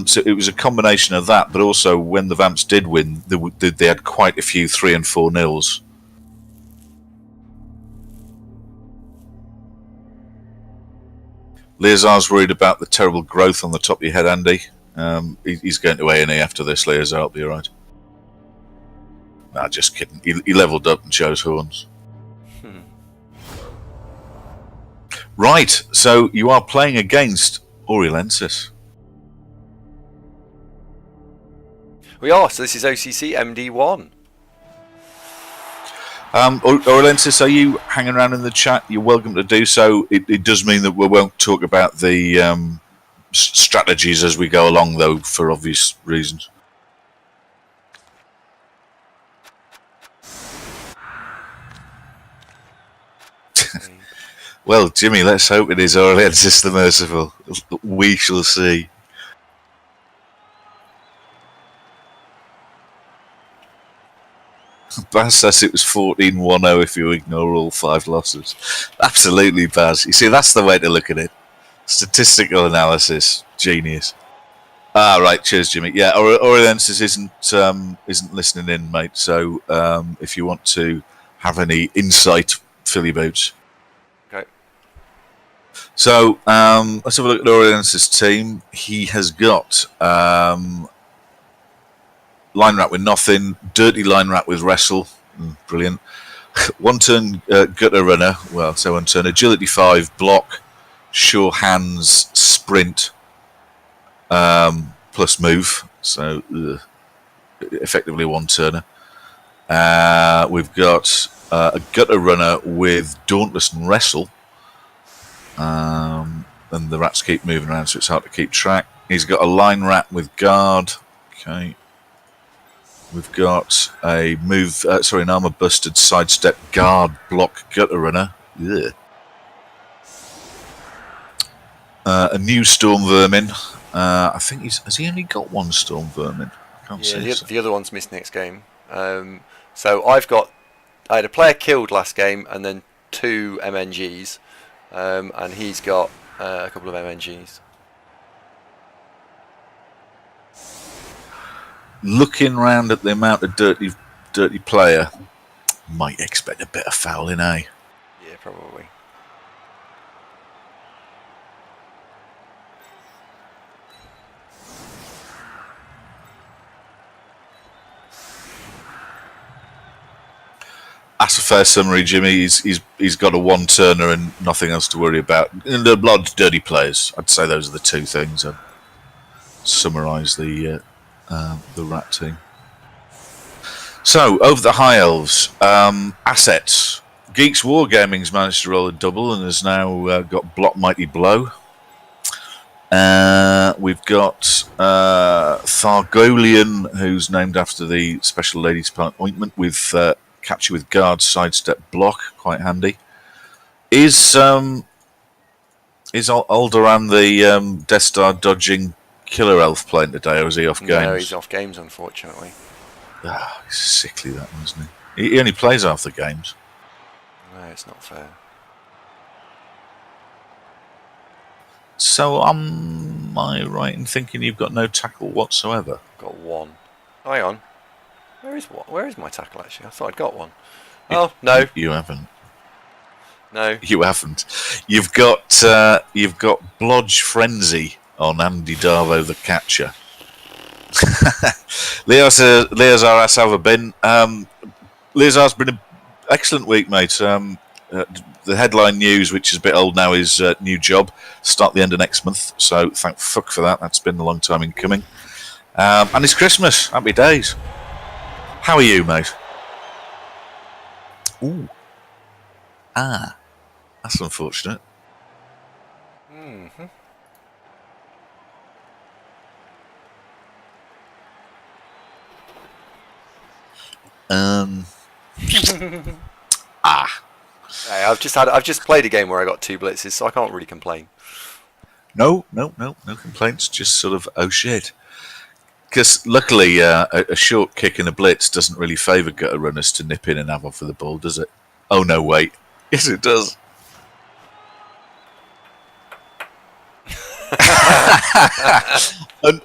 So it was a combination of that, but also when the Vamps did win, they had quite a few 3 and 4 nils. Leazar's worried about the terrible growth on the top of your head, Andy. He's going to A&E after this, Leazar. I'll be all right. Nah, just kidding. He leveled up and chose horns. Right, so you are playing against Oriolensis. We are, so this is OCC MD1. Oriolensis, are you hanging around in the chat? You're welcome to do so. It does mean that we won't talk about the strategies as we go along, though, for obvious reasons. Well, Jimmy, let's hope it is Oriolensis the Merciful. We shall see. Baz says it was 14-1-0 if you ignore all 5 losses. Absolutely, Baz. You see, that's the way to look at it. Statistical analysis. Genius. Right. Cheers, Jimmy. Yeah, Oriolensis isn't listening in, mate. So if you want to have any insight, fill your boots. Okay. So let's have a look at Oriolensis' team. He has got Line Rat with nothing, Dirty Line Rat with Wrestle, brilliant. 1 turn Gutter Runner, well, so 1 turn, Agility 5, Block, Sure Hands, Sprint, plus Move, so effectively 1 turner. We've got a Gutter Runner with Dauntless and Wrestle, and the rats keep moving around, so it's hard to keep track. He's got a Line Rat with Guard, okay. We've got a an armor busted sidestep guard block gutter runner. Ugh. A new storm vermin. I think has he only got 1 storm vermin? I can't see. The other one's missed next game. So I had a player killed last game and then 2 MNGs, and he's got a couple of MNGs. Looking round at the amount of dirty player, might expect a bit of fouling, eh? Yeah, probably. That's a fair summary, Jimmy. He's got a 1 turner and nothing else to worry about. And a lot of dirty players. I'd say those are the 2 things. I'd summarise the rat team. So, over the High Elves, assets. Geeks Wargaming's managed to roll a double and has now got Block Mighty Blow. We've got Thargolian, who's named after the Special Ladies Ointment, with Capture with Guard, Sidestep, Block, quite handy. Is Alderan the Death Star dodging Killer Elf playing today, or is he off games? No, he's off games, unfortunately. He's sickly, that one, isn't he? He only plays half the games. No, it's not fair. So, am I right in thinking you've got no tackle whatsoever? Got 1. Hang on. Where is my tackle, actually? I thought I'd got 1. Oh, no. You haven't. No. You haven't. You've got Blodge Frenzy on Andy Darvo the Catcher. Leazar Asava Bin. Leazar's been an excellent week, mate. The headline news, which is a bit old now, is new job. Start the end of next month. So thank fuck for that. That's been a long time in coming. And it's Christmas. Happy days. How are you, mate? Ooh. That's unfortunate. Mm-hmm. Hey, I've just played a game where I got 2 blitzes, so I can't really complain. No complaints. Just sort of, oh shit. Because luckily, a short kick and a blitz doesn't really favour gutter runners to nip in and have off with the ball, does it? Oh no, wait. Yes, it does.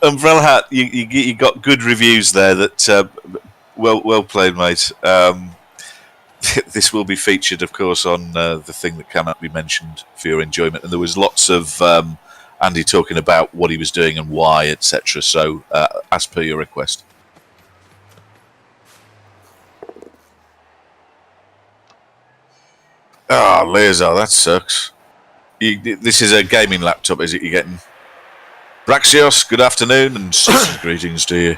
Umbrella Hat, you got good reviews there. That well played, mate. This will be featured, of course, on the thing that cannot be mentioned for your enjoyment. And there was lots of Andy talking about what he was doing and why, etc. So, as per your request. Ah, Laser, that sucks. This is a gaming laptop, is it? You're getting Braxios, good afternoon, and sausage greetings to you.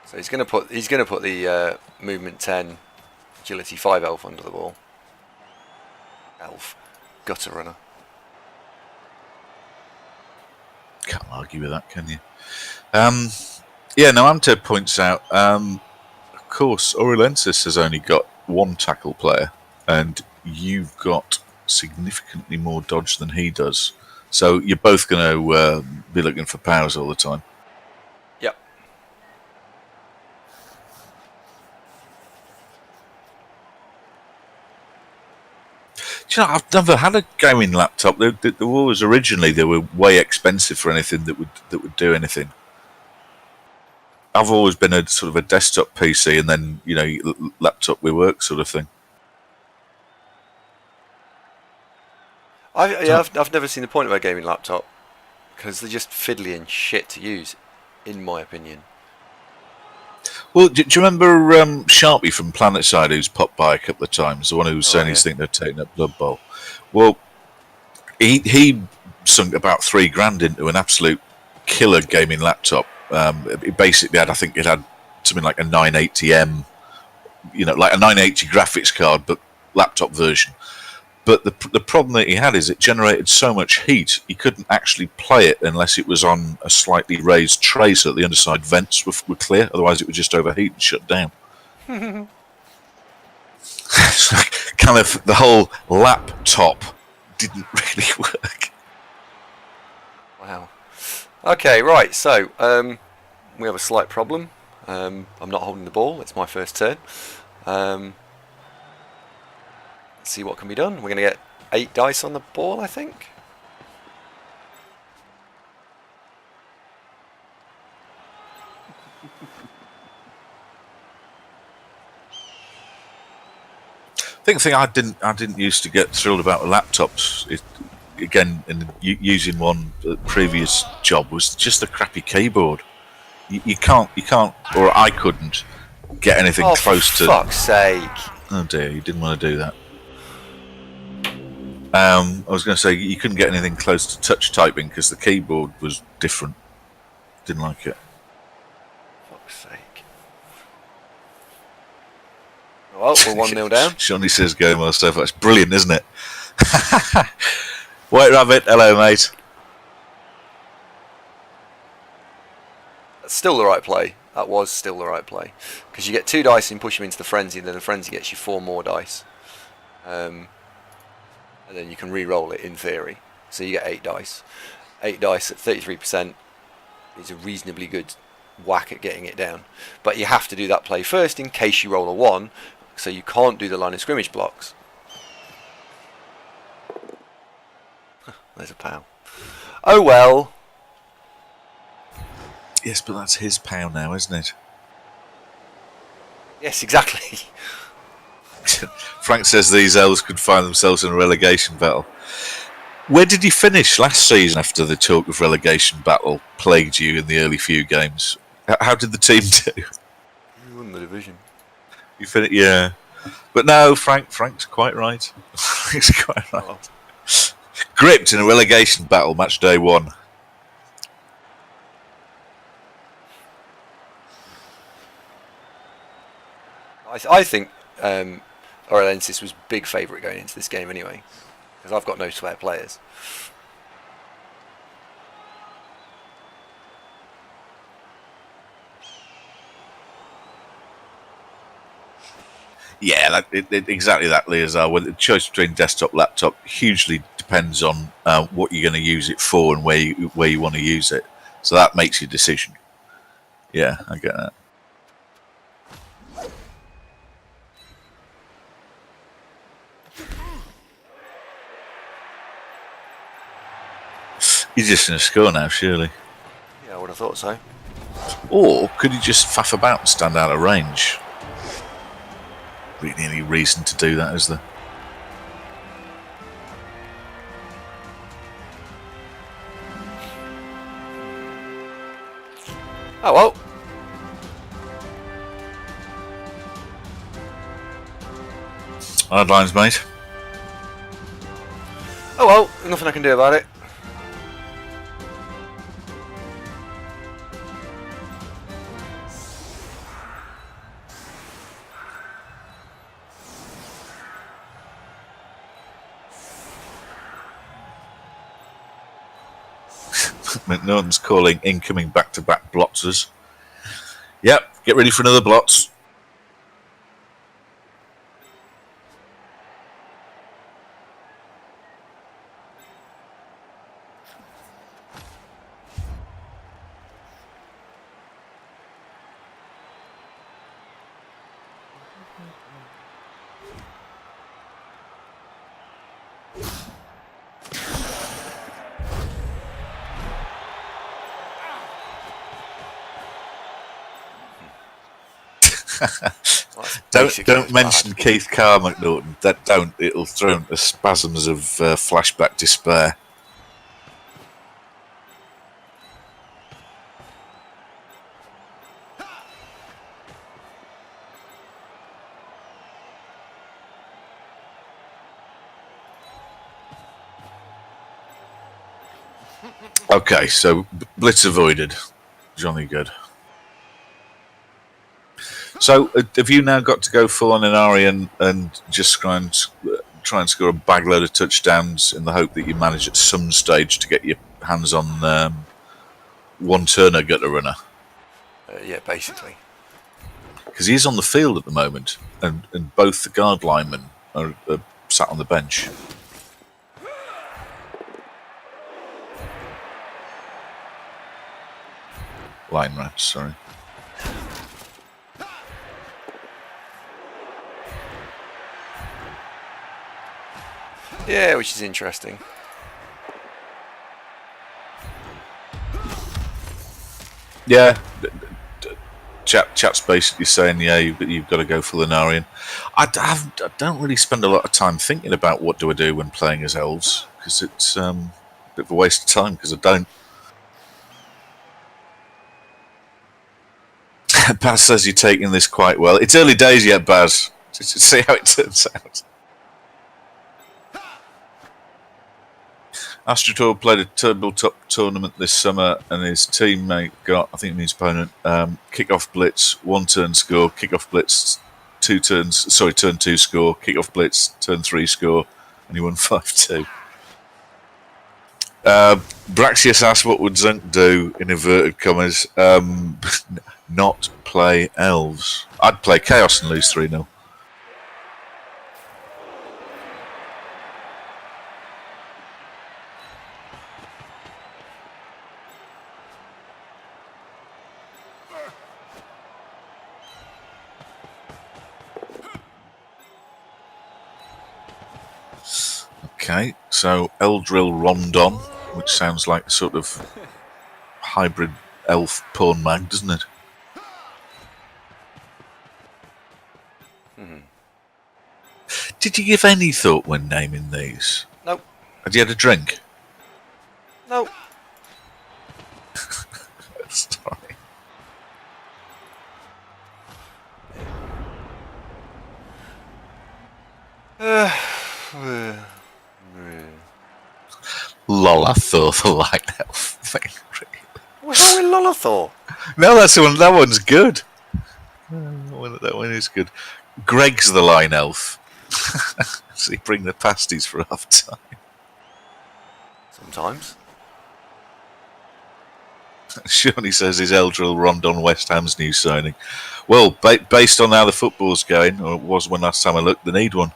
So he's going to put the movement 10, agility 5 elf under the ball. Elf, gutter runner. Can't argue with that, can you? Yeah, no, Amto points out, of course, Oriolensis has only got one tackle player, and you've got significantly more dodge than he does. So you're both going to be looking for powers all the time. Yep. Do you know, I've never had a gaming laptop. They were way expensive for anything that would do anything. I've always been a sort of a desktop PC and then laptop with work sort of thing. I've never seen the point of a gaming laptop because they're just fiddly and shit to use, in my opinion. Well, do you remember Sharpie from Planetside, who's popped by a couple of times? The one who was saying he's thinking of taking up Blood Bowl. Well, he sunk about $3,000 into an absolute killer gaming laptop. It basically had, I think it had something like a 980M, like a 980 graphics card, but laptop version. But the problem that he had is it generated so much heat, he couldn't actually play it unless it was on a slightly raised tray so that the underside vents were clear. Otherwise, it would just overheat and shut down. It's like kind of the whole laptop didn't really work. Wow. Okay, right. So we have a slight problem. I'm not holding the ball. It's my first turn. See what can be done. We're going to get 8 dice on the ball, I think. I think the thing I didn't used to get thrilled about with laptops is, again, in using one previous job, was just the crappy keyboard. You can't, or I couldn't get anything close to. For fuck's sake! Oh dear, you didn't want to do that. I was going to say you couldn't get anything close to touch typing because the keyboard was different. Didn't like it. Fuck's sake. Well, we're 1-0 down. Shawnee says going well so far. It's brilliant, isn't it? White Rabbit, hello mate. That's still the right play. That was still the right play. Because you get 2 dice and push him into the frenzy, and then the frenzy gets you 4 more dice. And then you can re-roll it in theory. So you get 8 dice. 8 dice at 33% is a reasonably good whack at getting it down. But you have to do that play first in case you roll a 1, so you can't do the line of scrimmage blocks. There's a POW. Oh well. Yes, but that's his POW now, isn't it? Yes, exactly. Frank says these elves could find themselves in a relegation battle. Where did you finish last season after the talk of relegation battle plagued you in the early few games? How did the team do? You won the division. You finished, yeah. But no, Frank's quite right. Frank's quite right. Oh. Gripped in a relegation battle, match day 1. I think Oriolensis was big favourite going into this game anyway, because I've got no spare players. Yeah, exactly that, Leazar. Well, the choice between desktop, laptop hugely depends on what you're going to use it for and where you want to use it. So that makes your decision. Yeah, I get that. He's just going to score now, surely. Yeah, I would have thought so. Or could he just faff about and stand out of range? Really any reason to do that, is there? Oh well. Hard lines, mate. Oh well, nothing I can do about it. McNaughton's calling incoming back-to-back blotzers. Yep, get ready for another blotz. Well, Don't mention Keith Carr, McNaughton. That don't. It'll throw into spasms of flashback despair. Okay, so blitz avoided. Johnny good. So have you now got to go full on Inari and just try and score a bagload of touchdowns in the hope that you manage at some stage to get your hands on one Turner gutter runner? Yeah, basically. Because he's on the field at the moment, and both the guard linemen are sat on the bench. Line rats, sorry. Yeah, which is interesting. Yeah, chat's basically saying, yeah, you've got to go for Lunarian. I don't really spend a lot of time thinking about what do I do when playing as elves, because it's a bit of a waste of time, because I don't. Baz says you're taking this quite well. It's early days yet, Baz. Just see how it turns out. Astrotor played a tabletop tournament this summer, and his teammate got, I think it means opponent, kick-off blitz, one turn score, kick-off blitz, turn 2 score, kick-off blitz, turn 3 score, and he won 5-2. Braxius asked what would Zunk do, in inverted commas, not play Elves. I'd play Chaos and lose 3-0. Okay, so Eldril Rondon, which sounds like a sort of hybrid elf porn mag, doesn't it? Did you give any thought when naming these? Nope. Had you had a drink? Nope. Sorry. Lolathor, the light elf. What's wrong with Lolathor? No, that's the one. That one's good. That one is good. Greg's the line elf. So you bring the pasties for half time. Sometimes. Shawnee says, is Eldril Rondon West Ham's new signing? Well, based on how the football's going, or it was when last time I looked, they need one.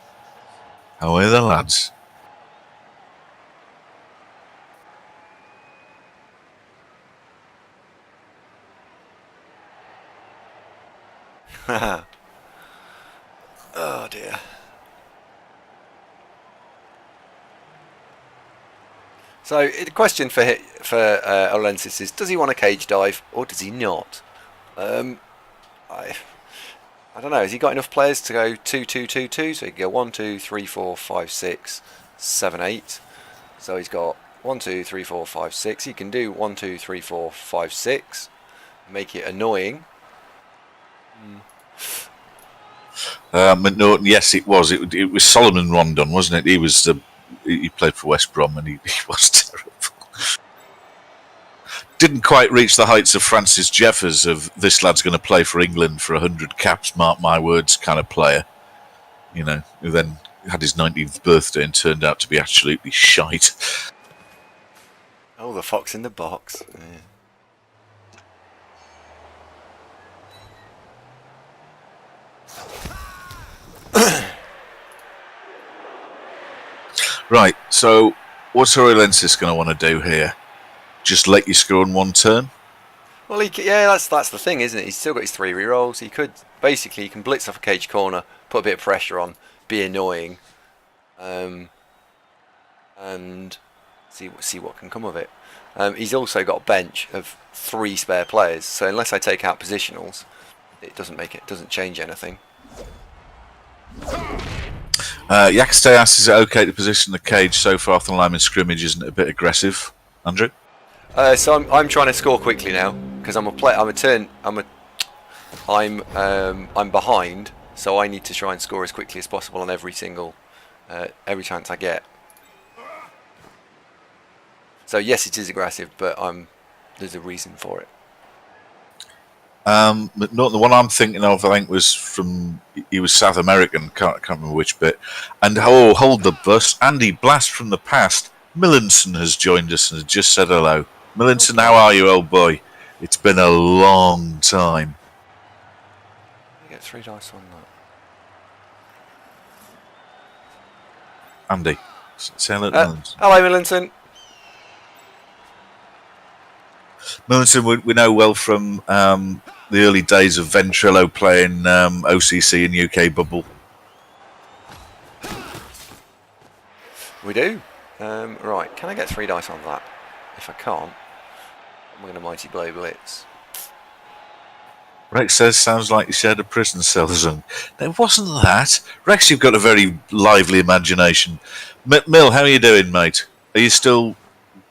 How are the lads? Oh dear. So the question for Olensis is: does he want a cage dive or does he not? I don't know. Has he got enough players to go 2-2-2-2? So he can go 1, 2, 3, 4, 5, 6, 7, 8. So he's got 1, 2, 3, 4, 5, 6. He can do 1, 2, 3, 4, 5, 6. Make it annoying. McNaughton, yes, it was. It was Solomon Rondon, wasn't it? He played for West Brom and he was terrible. Didn't quite reach the heights of Francis Jeffers of this lad's going to play for England for 100 caps, mark my words, kind of player. You know, who then had his 19th birthday and turned out to be absolutely shite. Oh, the fox in the box. Yeah. Right, so what's Orensis going to want to do here? Just let you score in one turn? Well, that's the thing, isn't it? He's still got his 3 rerolls. He can blitz off a cage corner, put a bit of pressure on, be annoying, and see what can come of it. He's also got a bench of 3 spare players, so unless I take out positionals, it doesn't change anything. Yakasteas, is it okay to position the cage so far off the line in scrimmage? Isn't it a bit aggressive, Andrew? So I'm trying to score quickly now because I'm behind, so I need to try and score as quickly as possible on every chance I get. So yes, it is aggressive, but there's a reason for it. But not the one I'm thinking of. I think he was South American. Can't remember which bit. And hold the bus. Andy Blast from the past. Millinson has joined us and has just said hello. Millinson, how are you, old boy? It's been a long time. You get 3 dice on that. Andy, say hello to Millinson. Hello, Millinson. Millinson, we know well from the early days of Ventrilo playing OCC and UK Bubble. We do. Right, can I get 3 dice on that? If I can't, I'm going to Mighty Blow Blitz. Rex says, sounds like you shared a prison cell zone. No, wasn't that. Rex, you've got a very lively imagination. Mill, how are you doing, mate? Are you still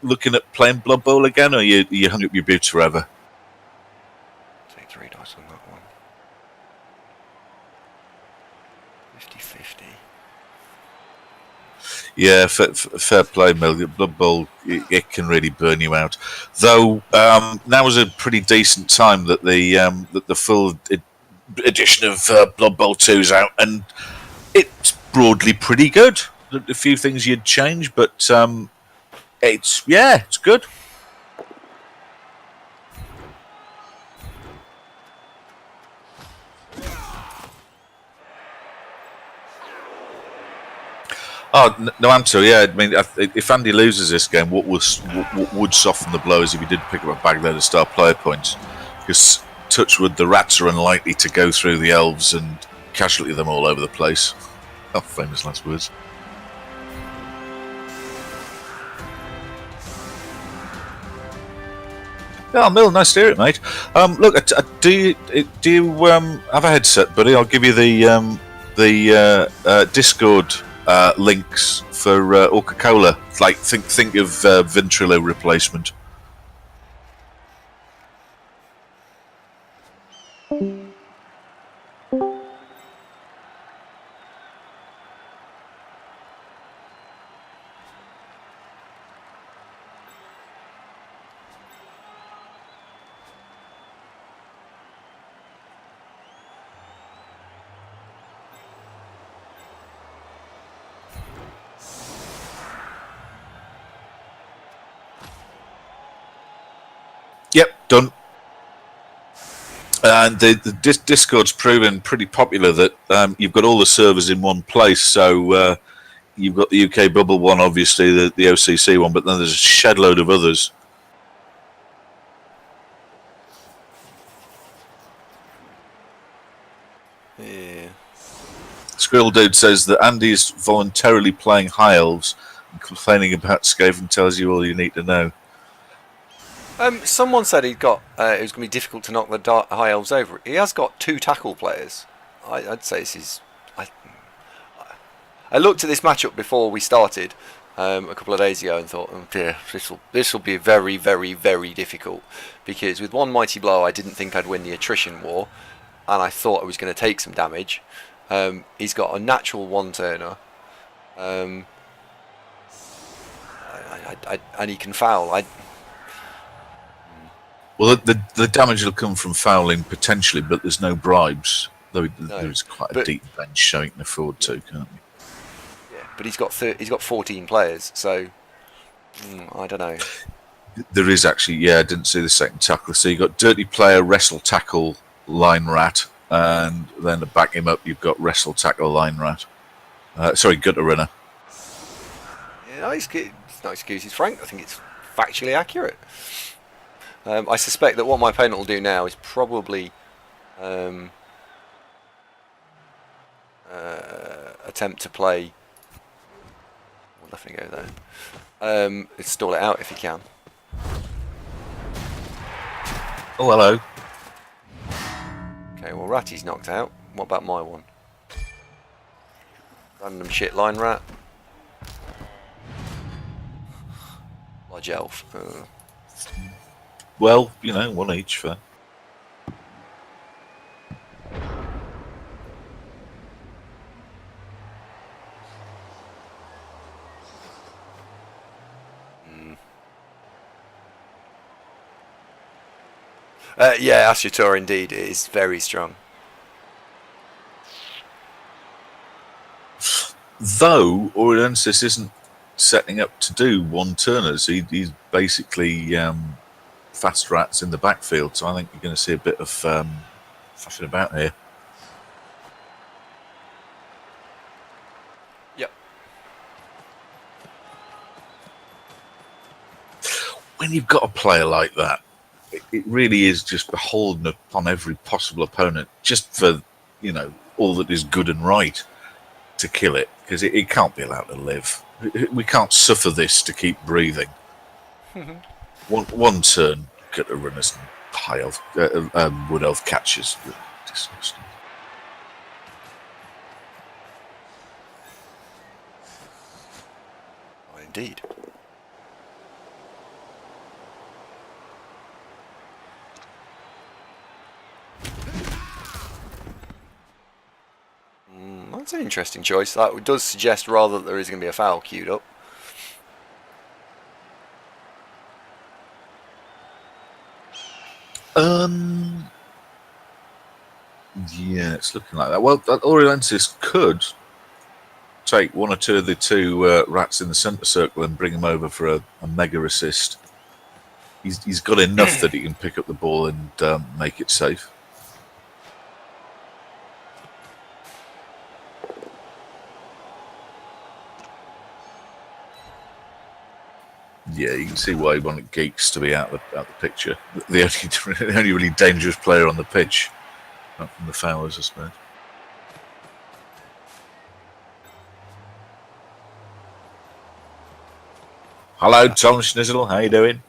looking at playing Blood Bowl again, or you hung up your boots forever? Take 3 dice on that one. 50-50. Yeah, fair play, Mill. Blood Bowl, it can really burn you out. Though now is a pretty decent time that the full edition of Blood Bowl 2's out, and it's broadly pretty good. A few things you'd change, but it's good. Oh, no answer. Yeah, I mean, if Andy loses this game, what would soften the blow is if he did pick up a bag load of star player points. Because, touchwood, the rats are unlikely to go through the elves and casualty them all over the place. Oh, famous last words. Yeah, Mill, nice to hear it, mate. Look, do you have a headset, buddy? I'll give you the Discord links for Coca-Cola. Like, think of Ventrilo replacement. Yep, done. And the Discord's proven pretty popular that you've got all the servers in one place. So you've got the UK Bubble one, obviously, the OCC one, but then there's a shed load of others. Yeah. Squirrel Dude says that Andy's voluntarily playing High Elves and complaining about Skaven tells you all you need to know. Someone said it was going to be difficult to knock the High Elves over. He has got 2 tackle players. I'd say this is. I looked at this matchup before we started a couple of days ago and thought, oh dear, this will be very, very, very difficult, because with one mighty blow I didn't think I'd win the attrition war, and I thought I was going to take some damage. He's got a natural 1-turner, and he can foul. Well, the damage will come from fouling potentially, but there's no bribes. Though there's quite a deep bench, so you can afford to, can't you? Yeah, but he's got 14 players, so I don't know. There is actually, yeah, I didn't see the second tackle. So you got dirty player, wrestle, tackle, line rat, and then to back him up, you've got wrestle, tackle, line rat. Sorry, gutter runner. Yeah, no excuses, Frank. I think it's factually accurate. I suspect that what my opponent will do now is probably attempt to play. We'll definitely go there. Stall it out if he can. Oh, hello. Okay, well, Ratty's knocked out. What about my one? Random shit line rat. Lodge elf. Well, you know, one each for. Yeah, Ashitor indeed is very strong. Though Oriensis isn't setting up to do 1-turners, he's basically fast rats in the backfield. So I think you're going to see a bit of faffing about here. Yep. When you've got a player like that, it really is just beholden upon every possible opponent, just for, you know, all that is good and right to kill it, because it can't be allowed to live. We can't suffer this to keep breathing. one turn, gutter runners and high elf, wood elf catchers. Disgusting. Oh, indeed. That's an interesting choice. That does suggest rather that there is going to be a foul queued up. Yeah, it's looking like that. Well, that Oriensis could take one or two of the 2 rats in the centre circle and bring him over for a mega assist. He's got enough that he can pick up the ball and make it safe. Yeah, you can see why he wanted Geeks to be out the picture. The only really dangerous player on the pitch, not from the foulers, I suppose. Hello, Tom Schnizzle. How you doing?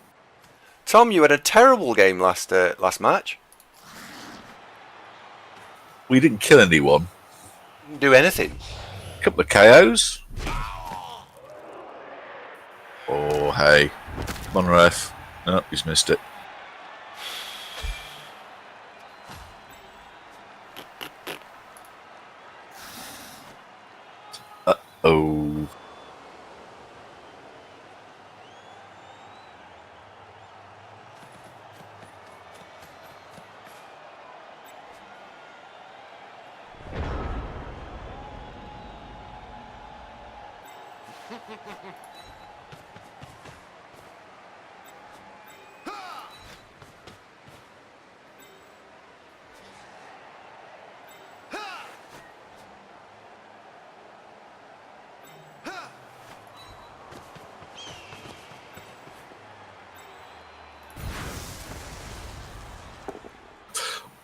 Tom, you had a terrible game last match. We didn't kill anyone. Didn't do anything. A couple of KOs. Oh, hey. Come on, ref. No, he's missed it. Uh-oh.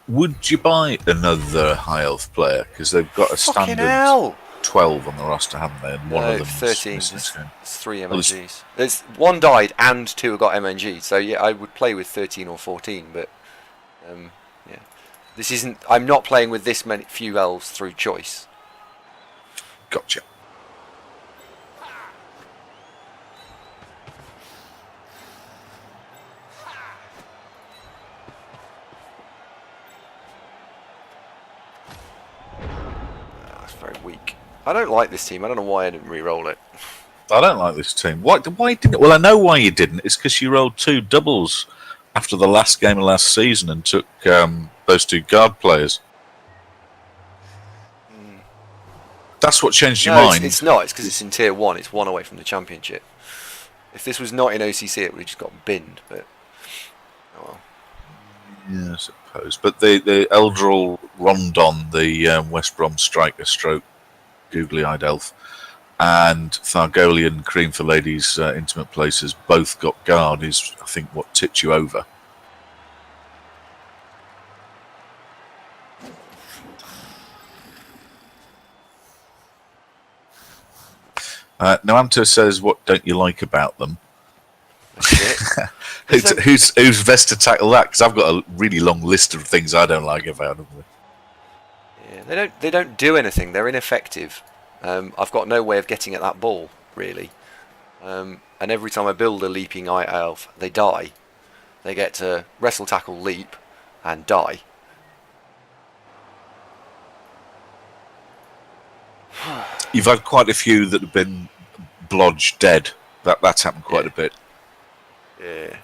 Would you buy another high elf player? Because they've got a Fucking standard hell! 12 on the roster, haven't they? And one of No, them's 13. missing this There's game. 3 Well, MNGs. There's one died and 2 have got MNG. So yeah, I would play with 13 or 14, but yeah, this isn't. I'm not playing with this many few elves through choice. Gotcha. That's very weak. I don't like this team. I don't know why I didn't re-roll it. I don't like this team. Why didn't? Well, I know why you didn't. It's because you rolled 2 doubles after the last game of last season and took those 2 guard players. That's what changed your mind. It's not. It's because it's in tier 1. It's 1 away from the championship. If this was not in OCC, it would have just got binned. But oh well. Yeah, I suppose. But the Eldril Rondon, the West Brom striker stroke googly-eyed elf, and Thargolian Cream for Ladies Intimate Places both got guard is, I think, what tipped you over. Noanto says, what don't you like about them? Who's best to tackle that? Because I've got a really long list of things I don't like about them. Yeah, they don't do anything. They're ineffective. I've got no way of getting at that ball, really. And every time I build a leaping eye elf, they die. They get to wrestle, tackle, leap, and die. You've had quite a few that have been blodged dead. That's happened quite a bit. Yeah.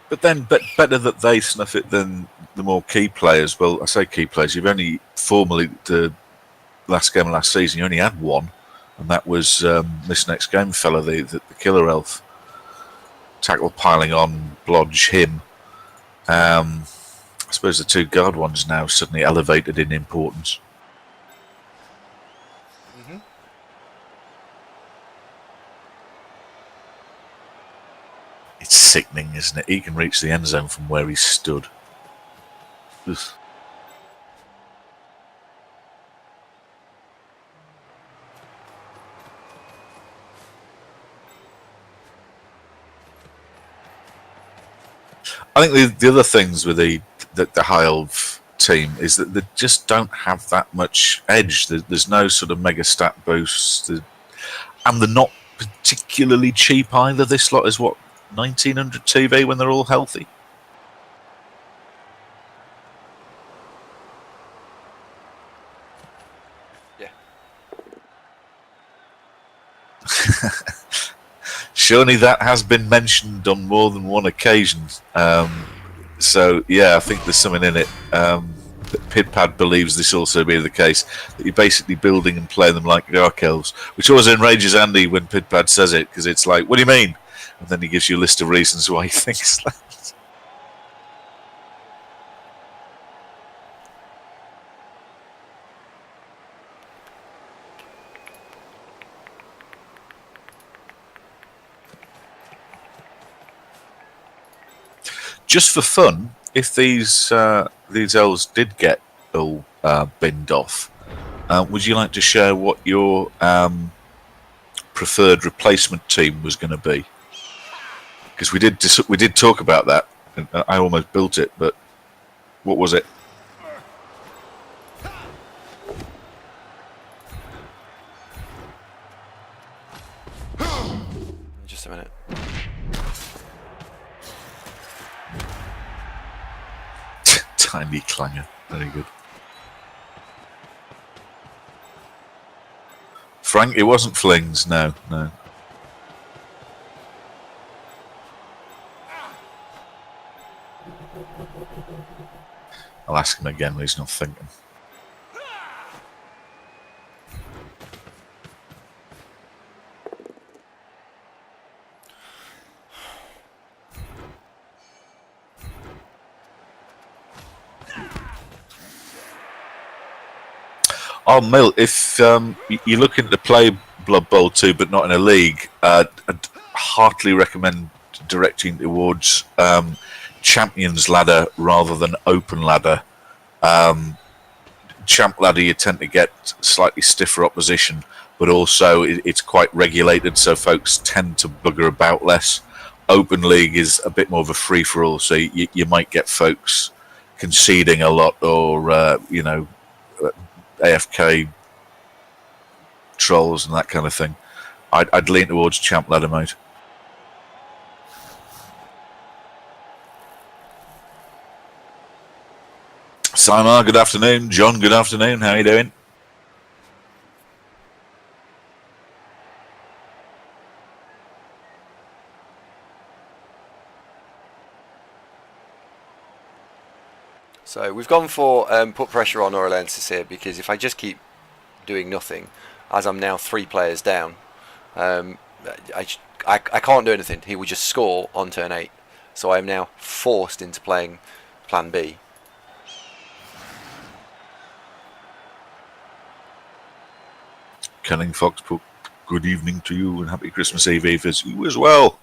But then, better that they snuff it than the more key players. Well, I say key players. You've only formally the last game of last season. You only had one, and that was this next game fella, the killer elf. Tackle piling on, blodge him. I suppose the 2 guard ones now suddenly elevated in importance. It's sickening, isn't it? He can reach the end zone from where he stood. Ugh. I think the other things with the High Elf team is that they just don't have that much edge. There's no sort of mega stat boosts, and they're not particularly cheap either. This lot is what, 1900 TV when they're all healthy. Yeah. Surely that has been mentioned on more than one occasion. So yeah, I think there's something in it. Pidpad believes this also be the case, that you're basically building and playing them like Dark Elves, which always enrages Andy when Pidpad says it, because it's like, what do you mean? And then he gives you a list of reasons why he thinks that. Just for fun, if these elves did get all binned off, would you like to share what your preferred replacement team was going to be? Because we did talk about that. And I almost built it, but what was it? Just a minute. Tiny clanger, very good. Frank, it wasn't flings, no. I'll ask him again when he's not thinking. Oh, Mill, if you're looking to play Blood Bowl 2 but not in a league, I'd heartily recommend directing towards champions ladder rather than open ladder. Champ ladder, you tend to get slightly stiffer opposition, but also it's quite regulated, so folks tend to bugger about less. Open league is a bit more of a free for all, so you might get folks conceding a lot, or AFK trolls and that kind of thing. I'd lean towards champ ladder mode. Simon, good afternoon. John, good afternoon. How are you doing? So we've gone for put pressure on Orlensis here, because if I just keep doing nothing, as I'm now 3 players down, I can't do anything. He will just score on turn 8. So I am now forced into playing plan B. Canning Fox put good evening to you and happy Christmas Eve for you as well.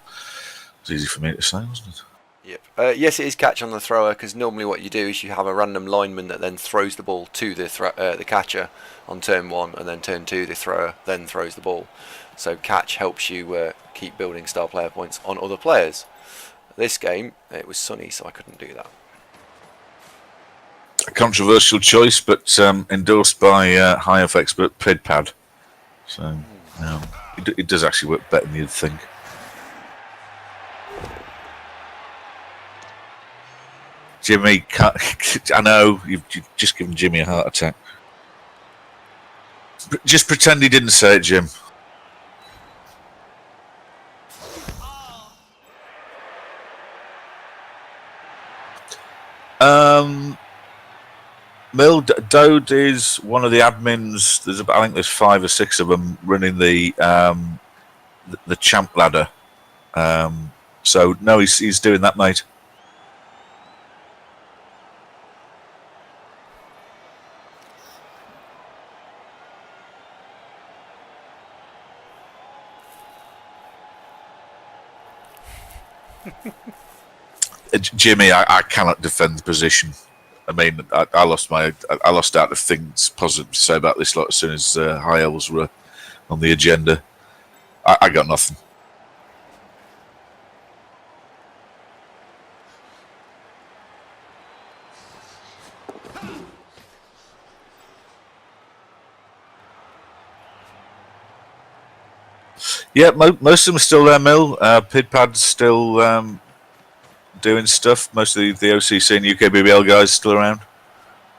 It's easy for me to say, wasn't it? Yep. Yes, it is catch on the thrower, because normally what you do is you have a random lineman that then throws the ball to the catcher on turn 1, and then turn 2 the thrower then throws the ball. So catch helps you keep building star player points on other players. This game, it was sunny, so I couldn't do that. A controversial choice, but endorsed by high-off expert PidPad. So it does actually work better than you'd think. Jimmy, I know you've just given Jimmy a heart attack. Just pretend he didn't say it, Jim. Mill Dode is one of the admins. I think there's 5 or 6 of them running the champ ladder. So no, he's doing that, mate. Jimmy, I cannot defend the position. I mean, I lost out of things positive to say about this lot as soon as High Elves were on the agenda. I got nothing. Yeah, most of them are still there, Mill. Pidpad's still doing stuff. Most of the OCC and UKBBL guys still around.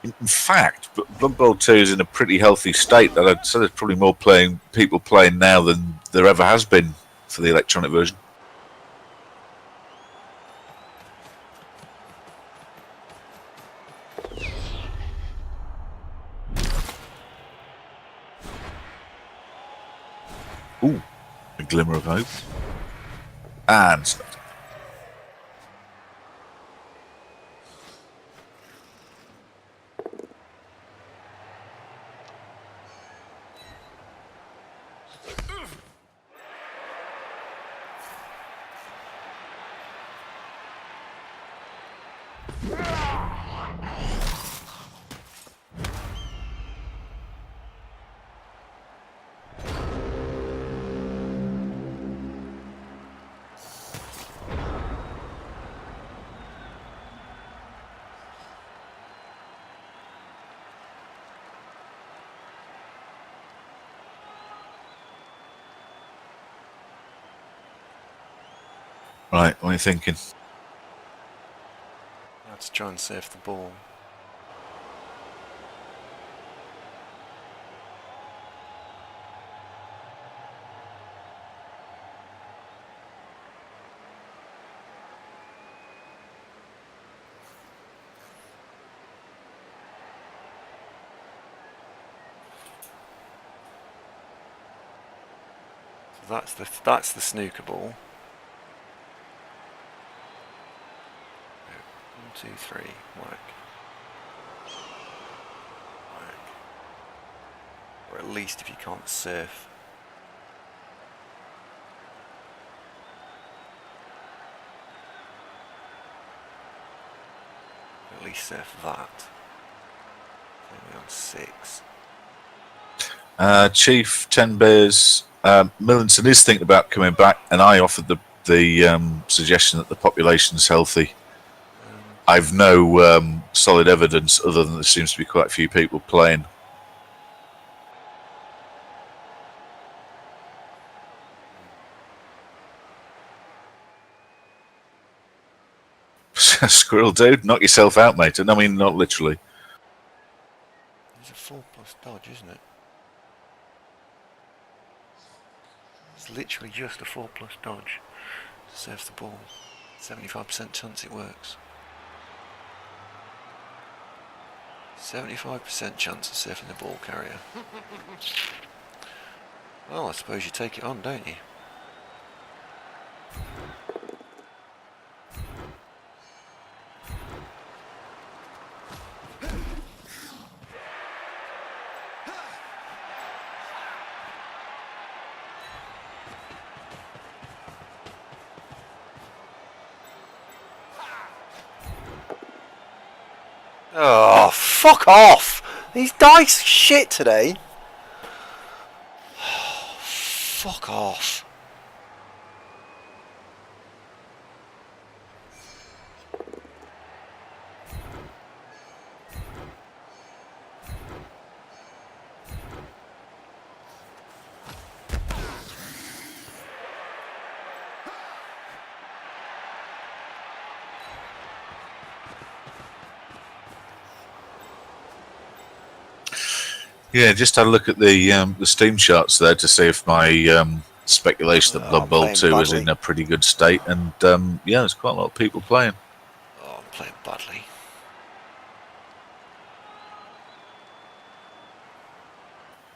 In fact, Blood Bowl 2 is in a pretty healthy state. That I'd say there's probably more people playing now than there ever has been for the electronic version. Ooh, a glimmer of hope. And right, what are you thinking? Let's try and save the ball. So that's the snooker ball. 1, 2, 3, whack. Whack. Or at least if you can't surf. badly surf that. We're on 6. Chief 10 Bears. Millinson is thinking about coming back, and I offered the suggestion that the population's healthy. I've no solid evidence other than there seems to be quite a few people playing. Squirrel dude, knock yourself out, mate. And I mean, not literally. It's a 4+ dodge, isn't it? It's literally just a 4+ dodge. Surf the ball. 75% chance it works. 75% chance of surfing the ball carrier. Well, I suppose you take it on, don't you? Oh, fuck off! These dice shit today. Oh, fuck off. Yeah, just had a look at the Steam charts there to see if my speculation that Blood Bowl 2 was in a pretty good state, and yeah, there's quite a lot of people playing. Oh, I'm playing badly.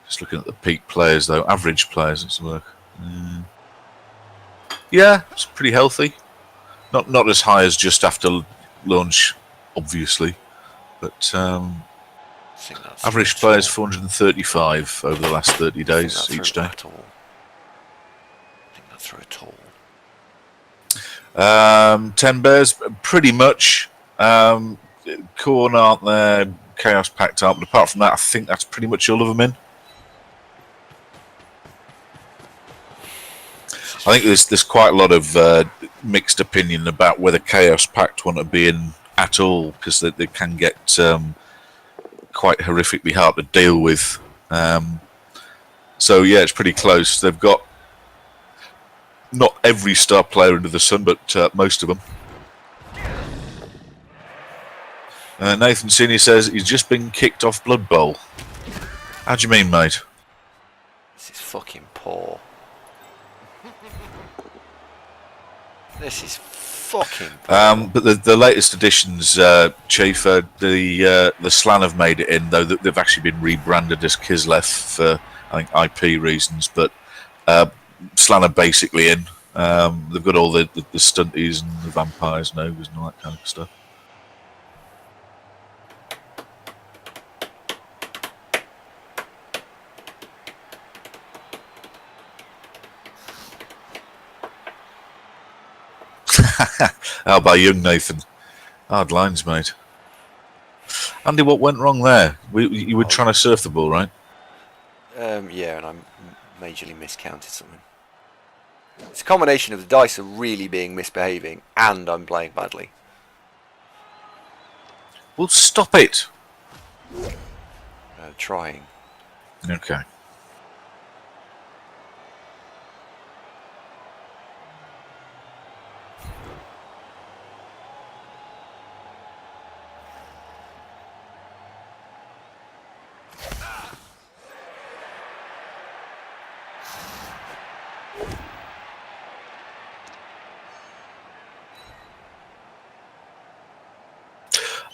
Just looking at the peak players, though, average players, let's work. Yeah, it's pretty healthy. Not as high as just after launch, obviously, but average players 435 over the last 30 days each day. I think that's through at all. 10 Bears, pretty much. Corn aren't there, Chaos Pact aren't, but apart from that, I think that's pretty much all of them in. I think there's quite a lot of mixed opinion about whether Chaos Pact want to be in at all, because they can get quite horrifically hard to deal with. So yeah, it's pretty close. They've got not every star player under the sun, but most of them. Nathan Senior says he's just been kicked off Blood Bowl. How do you mean, mate? This is fucking poor. This is fucking poor. But the latest editions, Chief, the Slan have made it in, though they've actually been rebranded as Kislev for, I think, IP reasons. But Slan are basically in. They've got all the stunties and the vampires and ogres and all that kind of stuff. How about young Nathan? Hard lines, mate. Andy, what went wrong there? You were trying to surf the ball, right? Yeah, and I majorly miscounted something. It's a combination of the dice are really being misbehaving and I'm playing badly. Well, stop it. Trying. Okay.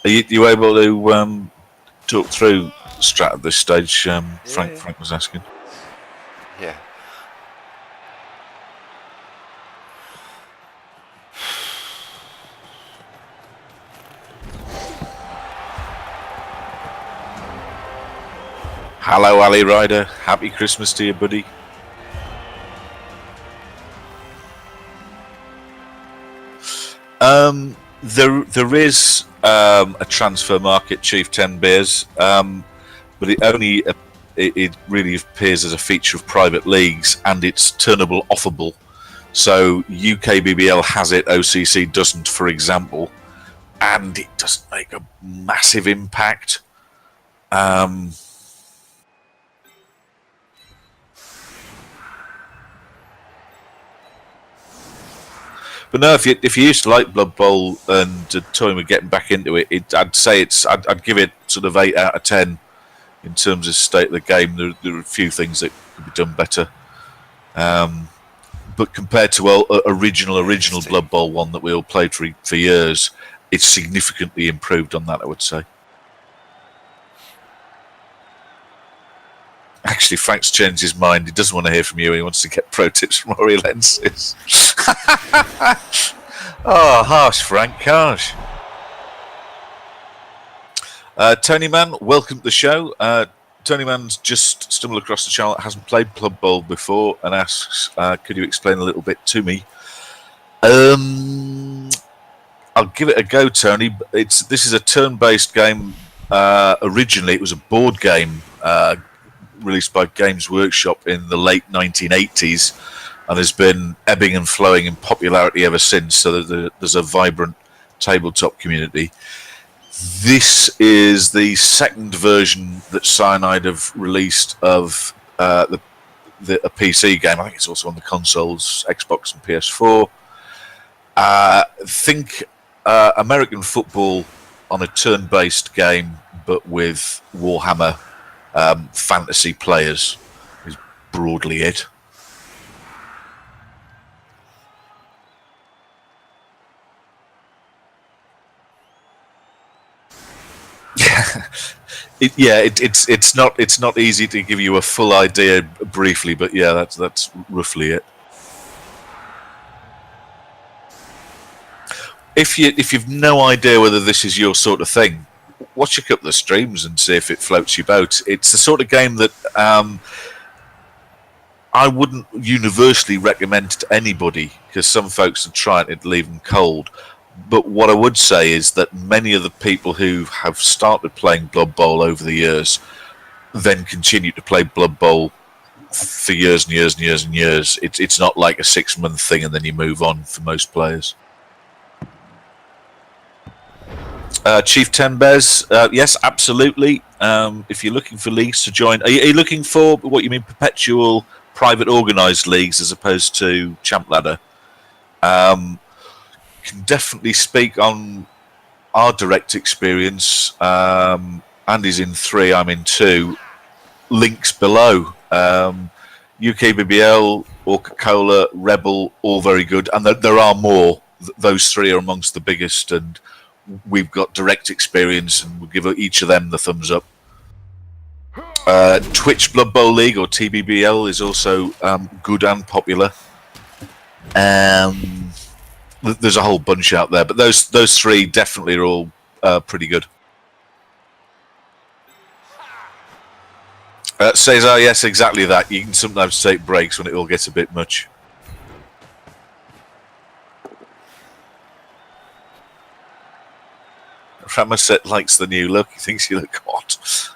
Are you able to talk through strat at this stage? Frank was asking. Yeah. Hello, Ali Ryder. Happy Christmas to you, buddy. There is a transfer market, Chief 10 Beers, but it really appears as a feature of private leagues, and it's turnable offable. So UK BBL has it, OCC doesn't, for example, and it doesn't make a massive impact. But no, if you used to like Blood Bowl and toying with getting back into it, I'd give it sort of 8 out of 10 in terms of state of the game. There are a few things that could be done better. But compared to original Blood Bowl one that we all played for years, it's significantly improved on that, I would say. Actually, Frank's changed his mind. He doesn't want to hear from you. He wants to get pro tips from Ori Lenses. Oh, harsh, Frank, harsh. Tony Man, welcome to the show. Tony Man's just stumbled across the channel that hasn't played Blood Bowl before and asks, could you explain a little bit to me? I'll give it a go, Tony. This is a turn-based game. Originally, it was a board game released by Games Workshop in the late 1980s and has been ebbing and flowing in popularity ever since. So there's a vibrant tabletop community. This is the second version that Cyanide have released of a PC game. I think it's also on the consoles, Xbox and PS4. Think American football on a turn-based game, but with Warhammer fantasy players is broadly it. It's not easy to give you a full idea briefly, but yeah, that's roughly it. If you've no idea whether this is your sort of thing, watch a couple of streams and see if it floats your boat. It's the sort of game that I wouldn't universally recommend to anybody, because some folks have tried it, leave them cold. But what I would say is that many of the people who have started playing Blood Bowl over the years then continue to play Blood Bowl for years and years and years and years. It's not like a 6-month thing and then you move on for most players. Chief 10 Bears, yes, absolutely. If you're looking for leagues to join, are you looking for what you mean perpetual private organised leagues as opposed to Champ Ladder? Can definitely speak on our direct experience. Andy's in 3, I'm in 2. Links below. UK BBL, Orca-Cola, Rebel, all very good. And there are more. Those 3 are amongst the biggest, and we've got direct experience, and we'll give each of them the thumbs up. Twitch Blood Bowl League, or TBBL, is also good and popular. There's a whole bunch out there, but those 3 definitely are all pretty good. Cesar, yes, exactly that. You can sometimes take breaks when it all gets a bit much. Ramaset likes the new look. He thinks you look hot.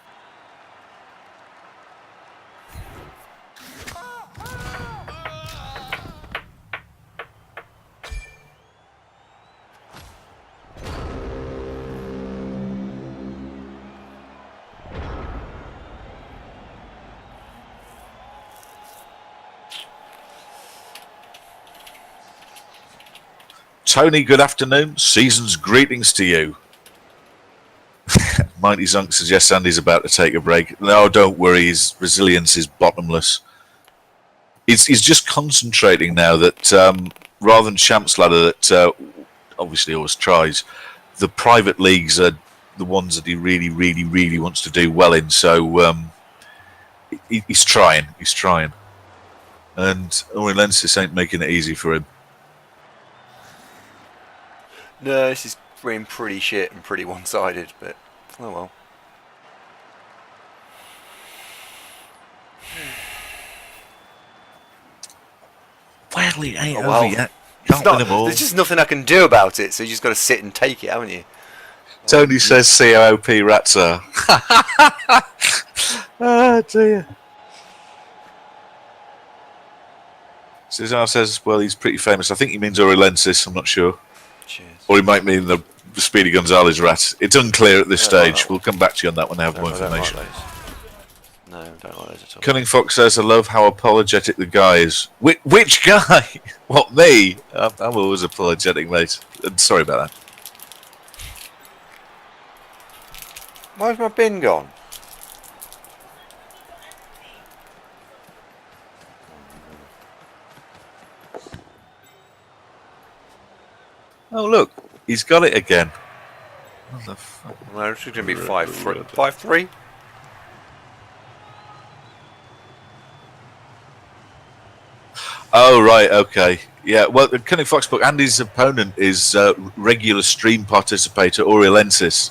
Tony, good afternoon. Season's greetings to you. Mighty Zunk suggests Andy's about to take a break. No, don't worry. His resilience is bottomless. He's just concentrating now that rather than Champ's Ladder, that obviously always tries, the private leagues are the ones that he really, really, really wants to do well in. So he's trying. He's trying. And Orenlensis ain't making it easy for him. No, this is being pretty shit and pretty one-sided, but oh well. Well, he ain't over yet. Can't win them all. There's just nothing I can do about it, so you just got to sit and take it, haven't you? Tony says COOP rats are. Oh dear. Cesar says, well, he's pretty famous. I think he means Oriolensis, I'm not sure. Cheers. Or he might mean the Speedy Gonzales rat. It's unclear at this stage. We'll come back to you on that when I have more information. No, don't like those at all. Cunning Fox says, I love how apologetic the guy is. Which guy? What, me? I'm always apologetic, mate. Sorry about that. Where's my bin gone? Oh, look. He's got it again. What the fuck? No, it's going to be 5-3. Oh, right, okay. Yeah, well, the Cunning Fox book, Andy's opponent is regular stream participator Oriolensis,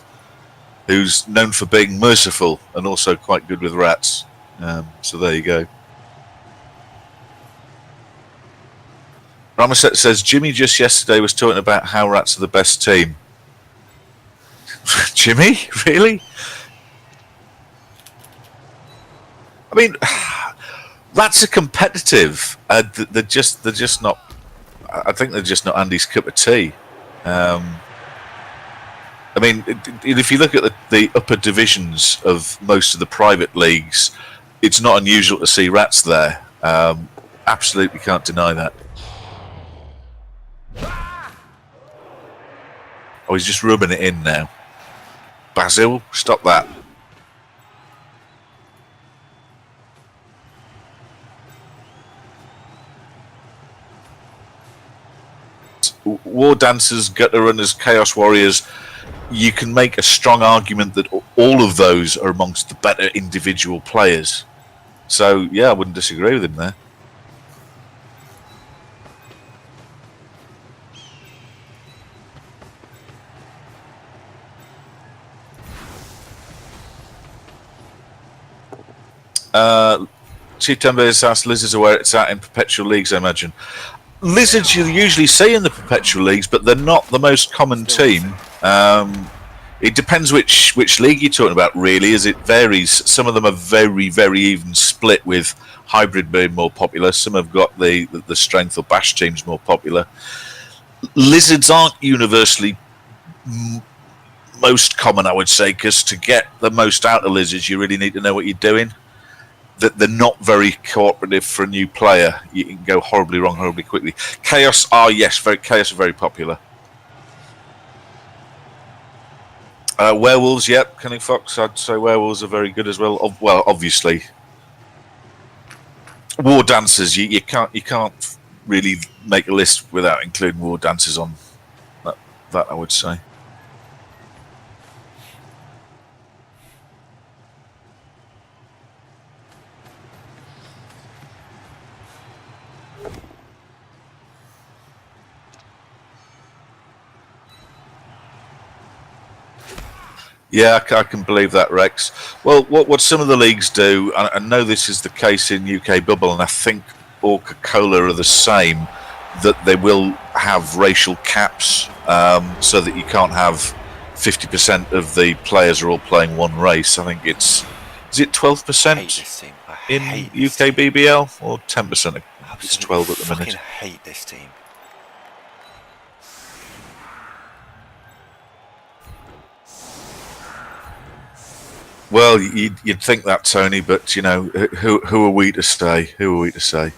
who's known for being merciful and also quite good with rats. So there you go. Ramaset says, Jimmy just yesterday was talking about how rats are the best team. Jimmy? Really? I mean, rats are competitive. They're just not. I think they're just not Andy's cup of tea. I mean, if you look at the upper divisions of most of the private leagues, it's not unusual to see rats there. Absolutely can't deny that. Oh, he's just rubbing it in now. Basil, stop that. War Dancers, Gutter Runners, Chaos Warriors, you can make a strong argument that all of those are amongst the better individual players. So, yeah, I wouldn't disagree with him there. Chief Tembe has asked, Lizards are where it's at in perpetual leagues, I imagine. Lizards you usually see in the perpetual leagues, but they're not the most common team. It depends which league you're talking about, really, as it varies. Some of them are very, very even split, with hybrid being more popular. Some have got the strength or bash teams more popular. Lizards aren't universally most common, I would say, because to get the most out of lizards, you really need to know what you're doing. That they're not very cooperative for a new player. You can go horribly wrong horribly quickly. Chaos are, yes, Chaos are very popular. Werewolves, yep, Cunning Fox, I'd say werewolves are very good as well. Well, obviously. War Dancers, you can't really make a list without including War Dancers on that I would say. Yeah, I can believe that, Rex. Well, what some of the leagues do, and I know this is the case in UK Bubble, and I think Coca-Cola are the same, that they will have racial caps so that you can't have 50% of the players are all playing one race. I think is it 12% in UK BBL or 10%? It's 12 at the minute. I hate this team. Well, you'd think that, Tony, but you know, who are we to say? Who are we to say?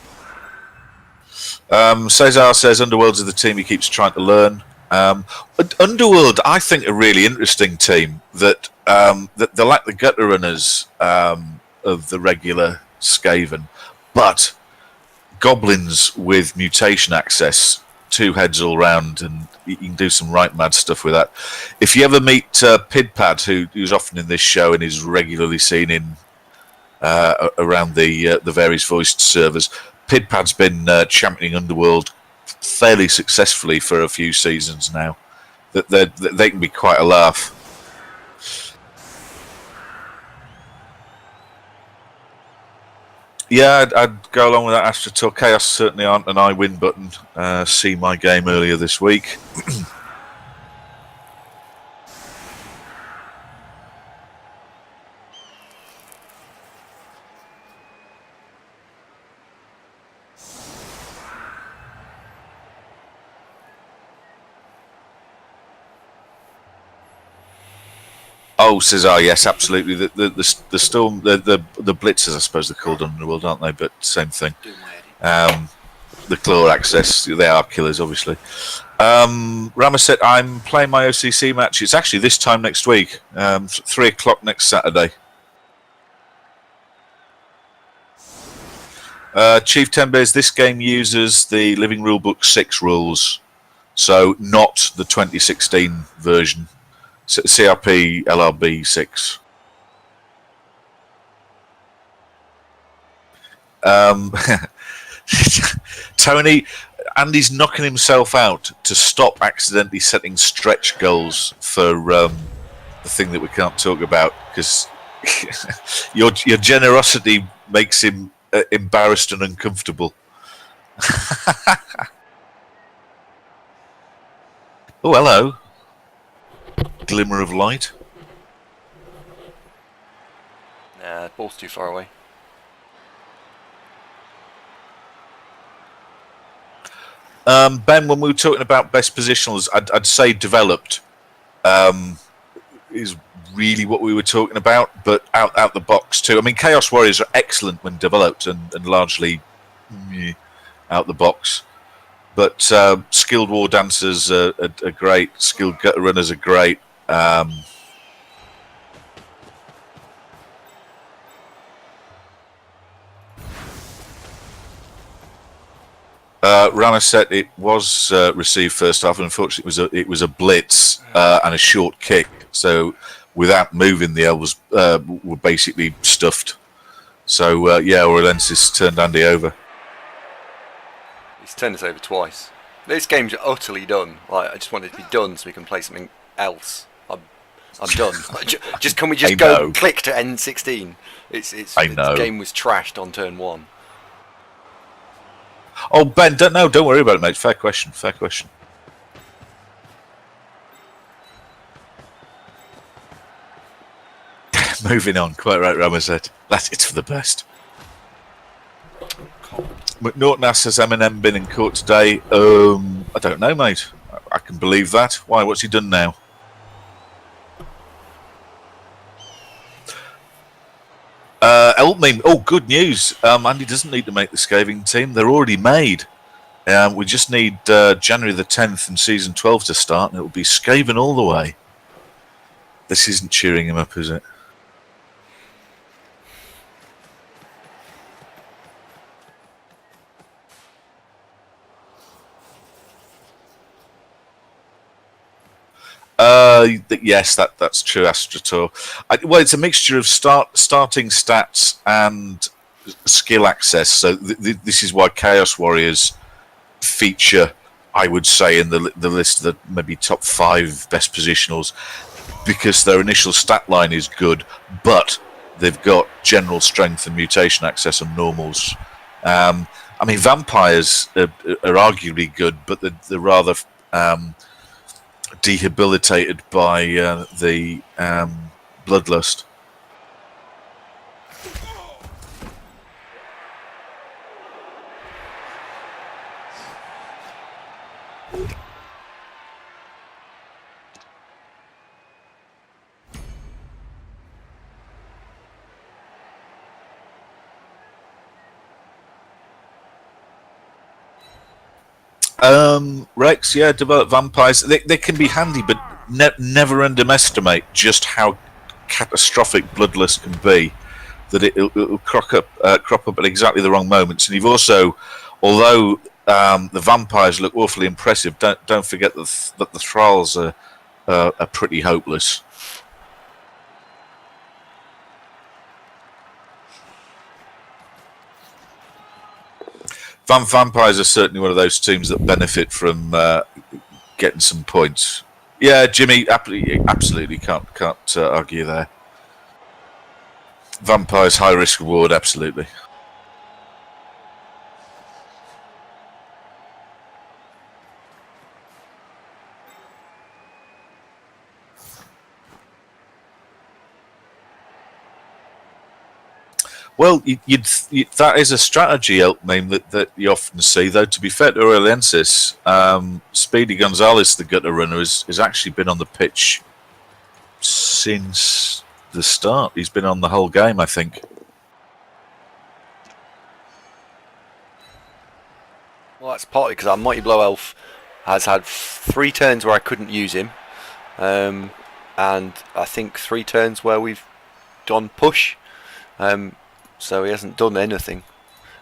Cesar says Underworld's are the team he keeps trying to learn. Underworld, I think, a really interesting team that they're like the Gutter Runners of the regular Skaven, but goblins with mutation access, 2 heads all round, and you can do some right mad stuff with that. If you ever meet Pidpad, who's often in this show and is regularly seen in around the various voiced servers, Pidpad's been championing Underworld fairly successfully for a few seasons now. That they can be quite a laugh. Yeah, I'd go along with that. AstroTurf Chaos certainly aren't an I win button. See my game earlier this week. Oh, Cesar, yes, absolutely. The storm, the blitzers, I suppose they're called on the world, aren't they? But same thing. The claw access, they are killers, obviously. Ramaset, I'm playing my OCC match. It's actually this time next week, 3 o'clock next Saturday. Chief Tembes, this game uses the Living Rulebook 6 rules, so not the 2016 version. CRP LRB 6. Tony, Andy's knocking himself out to stop accidentally setting stretch goals for the thing that we can't talk about, because your generosity makes him embarrassed and uncomfortable. Oh, hello. Glimmer of light. Nah, the ball's too far away. Ben, when we were talking about best positionals, I'd say developed is really what we were talking about, but out the box too. I mean, Chaos Warriors are excellent when developed and largely out the box. But skilled war dancers are great. Skilled gutter runners are great. Ramaset, it was received first half, and unfortunately it was a blitz and a short kick. So without moving, the Elves were basically stuffed. So yeah, Orlensis turned Andy over. He's turned us over twice. This game's utterly done. Like, I just want it to be done so we can play something else. I'm done. Just can we just go click to end 16? The game was trashed on turn 1. Oh, Ben, don't worry about it, mate. Fair question. Moving on, quite right, Ramaset. It's for the best. McNaughton has Eminem been in court today? I don't know, mate. I can believe that. Why? What's he done now? Eltmeme. Oh, good news. Andy doesn't need to make the Skaven team. They're already made. We just need January the 10th and season 12 to start, and it will be Skaven all the way. This isn't cheering him up, is it? Yes, that's true, AstroTurf. Well, it's a mixture of starting stats and skill access. So this is why Chaos Warriors feature, I would say, in the list of the maybe top 5 best positionals, because their initial stat line is good, but they've got general strength and mutation access and normals. I mean, vampires are arguably good, but they're rather debilitated by the bloodlust. Rex, yeah, develop vampires. They can be handy, but never underestimate just how catastrophic bloodlust can be. That it'll crop up at exactly the wrong moments. And you've also, although the vampires look awfully impressive, don't forget that the thralls are pretty hopeless. Vampires are certainly one of those teams that benefit from getting some points. Yeah, Jimmy, absolutely can't argue there. Vampires, high risk reward, absolutely. Well, that is a strategy, name that you often see. Though, to be fair to Orellensis, Speedy Gonzalez, the gutter runner, has actually been on the pitch since the start. He's been on the whole game, I think. Well, that's partly because our Mighty Blow Elf has had 3 turns where I couldn't use him, and I think 3 turns where we've done push, so he hasn't done anything,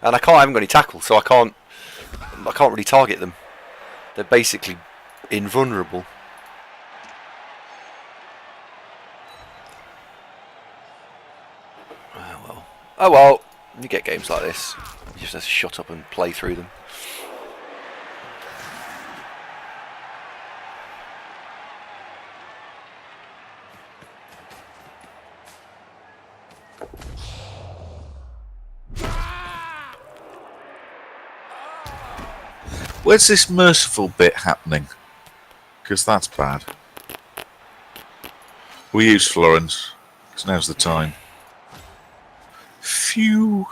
and I haven't got any tackle, so I can't really target them. They're basically invulnerable. Oh well, you get games like this. You just have to shut up and play through them. Where's this merciful bit happening? Because that's bad. We use Florence, because now's the time. Phew.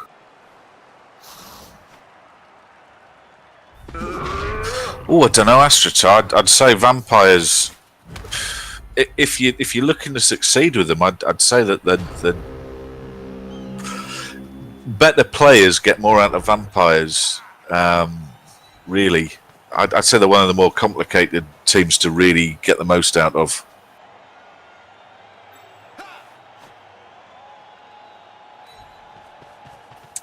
Oh, I don't know, Astrata. I'd say vampires. If you're looking to succeed with them, I'd say that the better players get more out of vampires. Really, I'd say they're one of the more complicated teams to really get the most out of.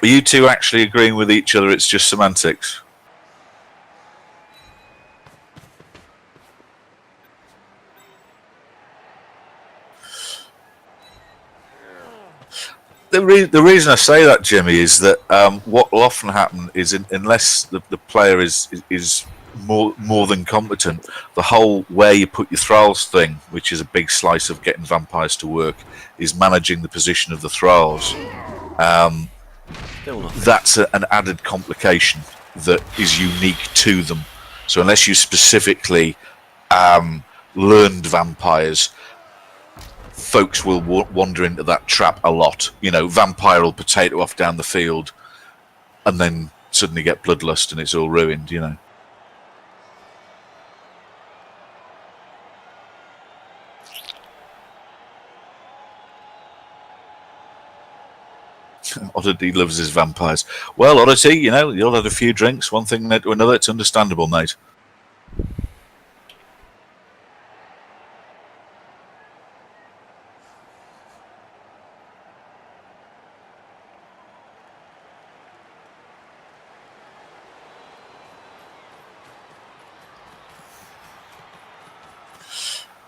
Are you two actually agreeing with each other? It's just semantics. The reason I say that, Jimmy, is that what will often happen is unless the player is more than competent, the whole where you put your thralls thing, which is a big slice of getting vampires to work, is managing the position of the thralls. That's an added complication that is unique to them. So unless you specifically learned vampires, folks will wander into that trap a lot. You know, vampire will potato off down the field and then suddenly get bloodlust and it's all ruined, you know. Oddity loves his vampires. Well, Oddity, you know, you all had a few drinks, one thing led to another. It's understandable, mate.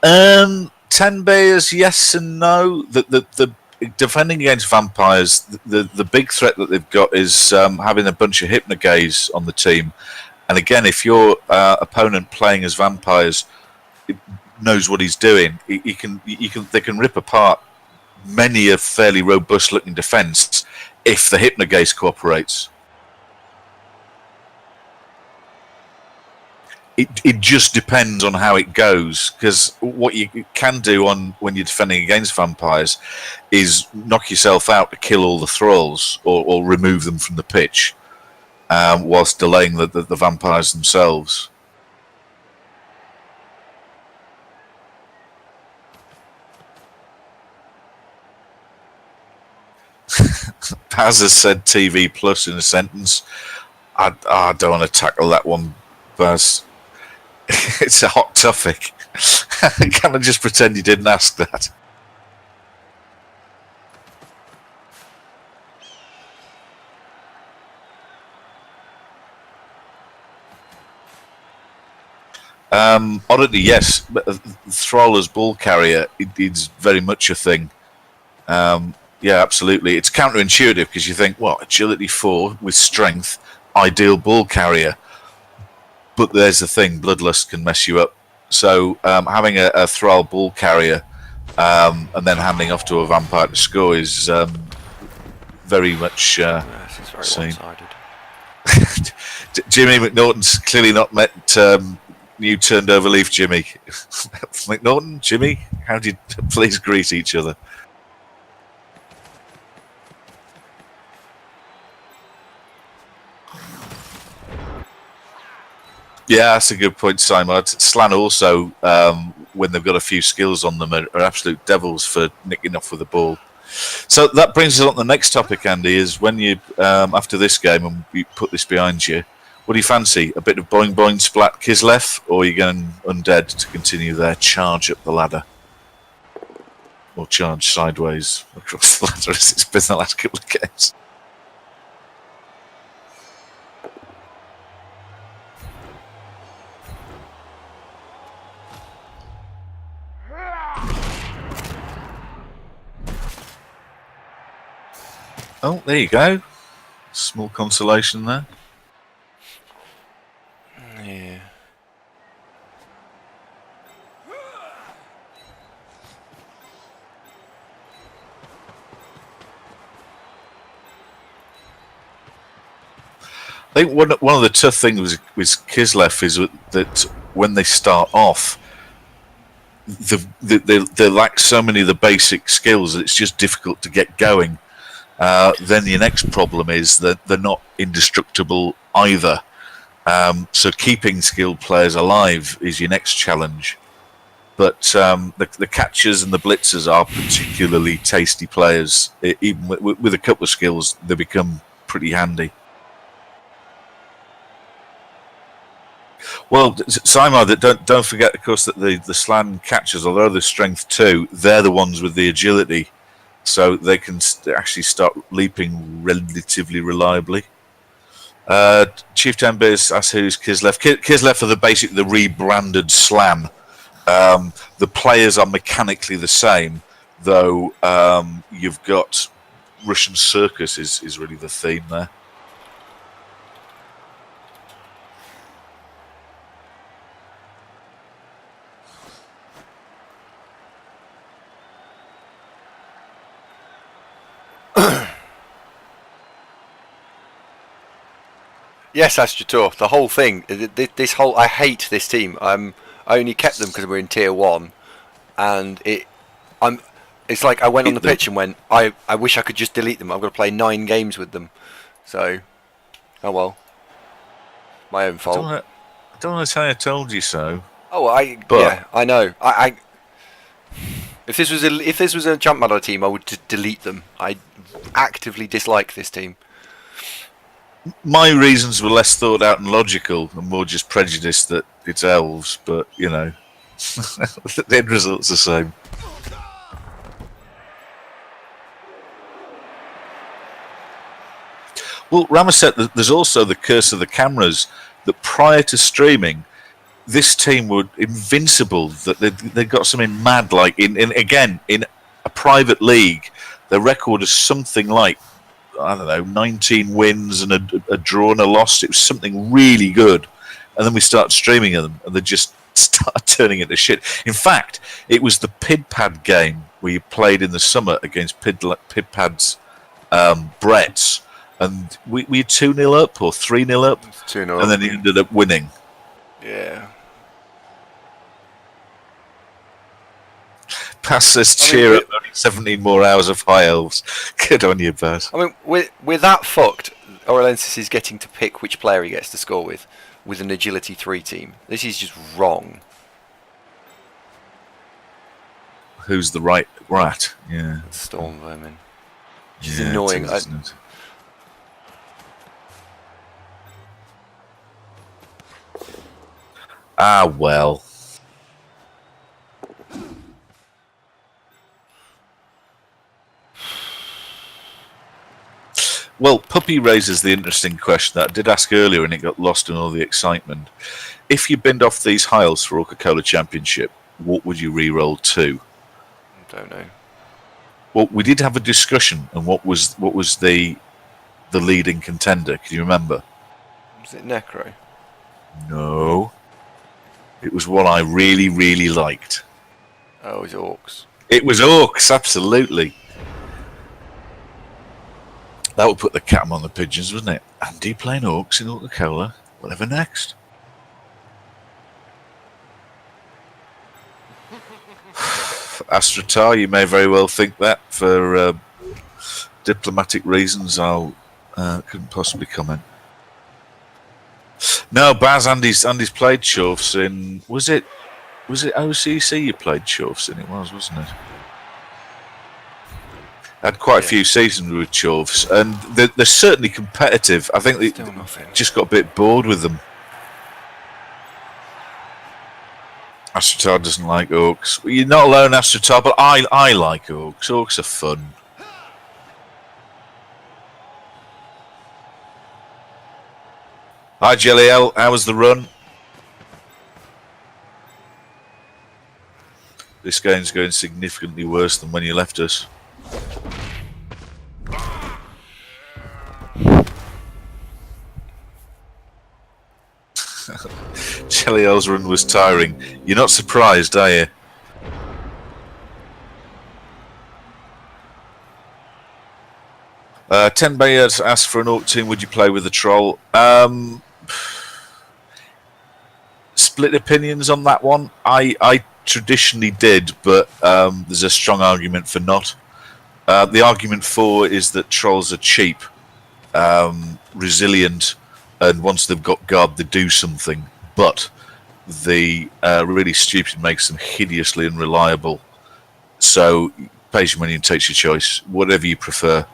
Um, 10 bears, yes and no. The defending against vampires, the big threat that they've got is having a bunch of hypnogaze on the team. And again, if your opponent playing as vampires knows what he's doing, they can rip apart many a fairly robust-looking defence if the hypnogaze cooperates. It just depends on how it goes, because what you can do when you're defending against vampires is knock yourself out to kill all the thralls or remove them from the pitch, whilst delaying the vampires themselves. Paz has said TV Plus in a sentence. I don't want to tackle that one, Baz. It's a hot topic. Can I just pretend you didn't ask that? Oddity, yes. But Thrall as ball carrier, it's very much a thing. Yeah, absolutely. It's counterintuitive because you think, well, agility 4 with strength, ideal ball carrier. But there's the thing, bloodlust can mess you up. So having a Thrall ball carrier and then handing off to a vampire to score is very much Yes, it's very one-sided. Jimmy McNaughton's clearly not met new turned over leaf Jimmy. McNaughton, Jimmy, how do you please greet each other? Yeah, that's a good point, Simon. Slan also, when they've got a few skills on them, are absolute devils for nicking off with the ball. So that brings us on to the next topic, Andy, is when you, after this game, and you put this behind you, what do you fancy? A bit of boing boing splat Kislev, or are you going undead to continue their charge up the ladder? Or charge sideways across the ladder as it's been the last couple of games? Oh, there you go. Small consolation there. Yeah. I think one of the tough things with Kislev is that when they start off, they lack so many of the basic skills that it's just difficult to get going. Then your next problem is that they're not indestructible either. So keeping skilled players alive is your next challenge. But the catchers and the blitzers are particularly tasty players. Even with a couple of skills, they become pretty handy. Well, Simon, don't forget, of course, that the slan catchers, although they're strength 2, they're the ones with the agility, so they can actually start leaping relatively reliably. Chief Tembe's asked who's Kislev. Kislev are the rebranded slan. The players are mechanically the same, though you've got Russian circus is really the theme there. Yes, Astrator. The whole thing. This whole. I hate this team. I only kept them because we're in tier 1, and it's like I went on the pitch and went, I wish I could just delete them. I'm going to play 9 games with them. So, oh well. My own fault. I don't want to say I told you so. Oh, yeah, I know. If this was a jump matter team, I would delete them. I actively dislike this team. My reasons were less thought out and logical, and more just prejudice that it's elves. But you know, the end result's the same. Well, Ramaset, there's also the curse of the cameras. That prior to streaming, this team were invincible. That they got something mad, like in a private league, their record is something like, I don't know, 19 wins and a draw and a loss. It was something really good. And then we started streaming them, and they just started turning into shit. In fact, it was the Pidpad game where you played in the summer against Pidpad's Bretts, and we 2-0 up or 3-0 up, 2-0, and then he ended up winning. Yeah. Pass says, cheer up, only 17 more hours of High Elves. Good on you, bud. I mean, we're that fucked. Orelensis is getting to pick which player he gets to score with an agility 3 team. This is just wrong. Who's the right rat? Yeah. Storm Vermin. She's Yeah, annoying. it is, isn't it? Ah, well. Well, Puppy raises the interesting question that I did ask earlier and it got lost in all the excitement. If you binned off these Hiles for Coca-Cola Championship, what would you re-roll to? Don't know. Well, we did have a discussion, and what was the leading contender? Can you remember? Was it Necro? No. It was one I really, really liked. Oh, it was Orcs. It was Orcs, absolutely. That would put the cat on the pigeons, wouldn't it? Andy playing Orcs in Coca-Cola. Whatever next? Astratar, you may very well think that. For diplomatic reasons, I couldn't possibly comment. No, Baz, Andy's played Chuffs in. Was it OCC you played Chuffs in? It was, wasn't it? Had quite a few seasons with Chuffs, and they're certainly competitive. I think they just got a bit bored with them. Astrotar doesn't like orcs. Well, you're not alone, Astrotar, but I like orcs. Orcs are fun. Hi, Jelly L. How was the run? This game's going significantly worse than when you left us. Jelly L's run was tiring. You're not surprised, are you? Ten Bayard asked for an orc team. Would you play with a troll? Split opinions on that one. I traditionally did, but there's a strong argument for not. The argument for is that trolls are cheap, resilient, and once they've got guard, they do something. But the really stupid makes them hideously unreliable. So pays your money and takes your choice. Whatever you prefer.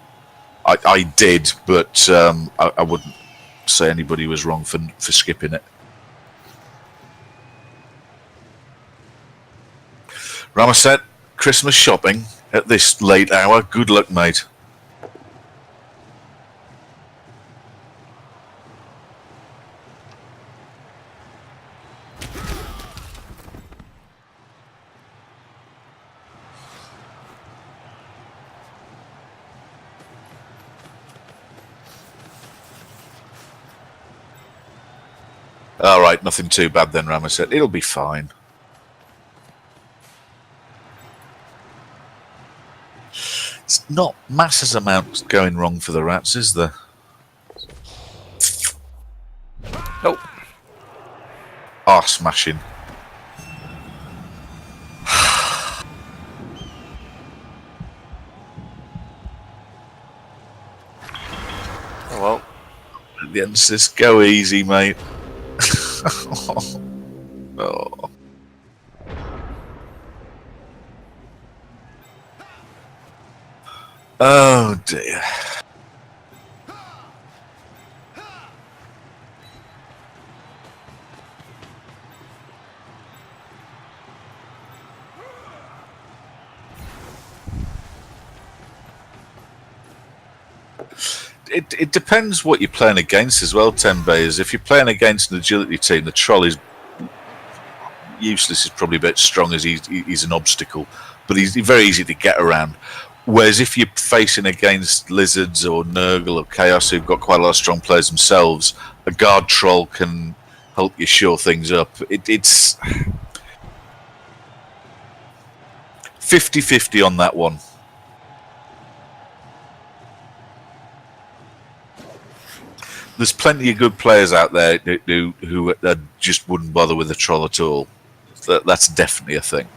I did, but I wouldn't say anybody was wrong for skipping it. Ramaset, Christmas shopping at this late hour. Good luck, mate. All right, nothing too bad then, Ramaset. It'll be fine. It's not masses amounts going wrong for the rats, is there? Nope. Arse smashing. Oh well. At the end, just go easy, mate. Oh. Oh dear. It depends what you're playing against as well, Tenbei's. If you're playing against an agility team, the troll is useless, is probably a bit strong as he's an obstacle, but he's very easy to get around. Whereas if you're facing against lizards or Nurgle or Chaos who've got quite a lot of strong players themselves, a guard troll can help you shore things up. It's 50-50 on that one. There's plenty of good players out there who just wouldn't bother with a troll at all. That's definitely a thing.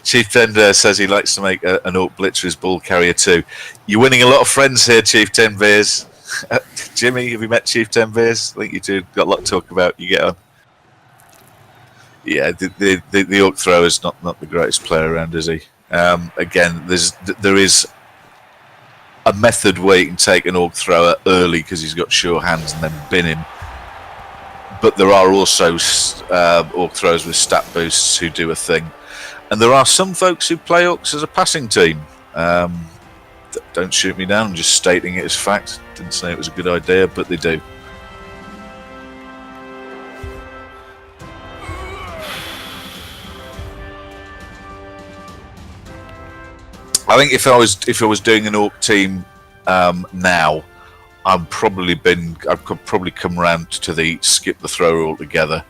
Chief Tender says he likes to make an Orc Blitz for his ball carrier too. You're winning a lot of friends here, Chief Ten Beers. Jimmy, have you met Chief Ten Beers? I think you two got a lot to talk about. You get on. Yeah, the Orc thrower's not the greatest player around, is he? Again, there is a method where you can take an Orc thrower early because he's got sure hands and then bin him. But there are also Orc throwers with stat boosts who do a thing. And there are some folks who play Orcs as a passing team. Don't shoot me down, I'm just stating it as fact. Didn't say it was a good idea, but they do. I think if I was doing an Orc team now, I've probably come around to the skip the thrower altogether.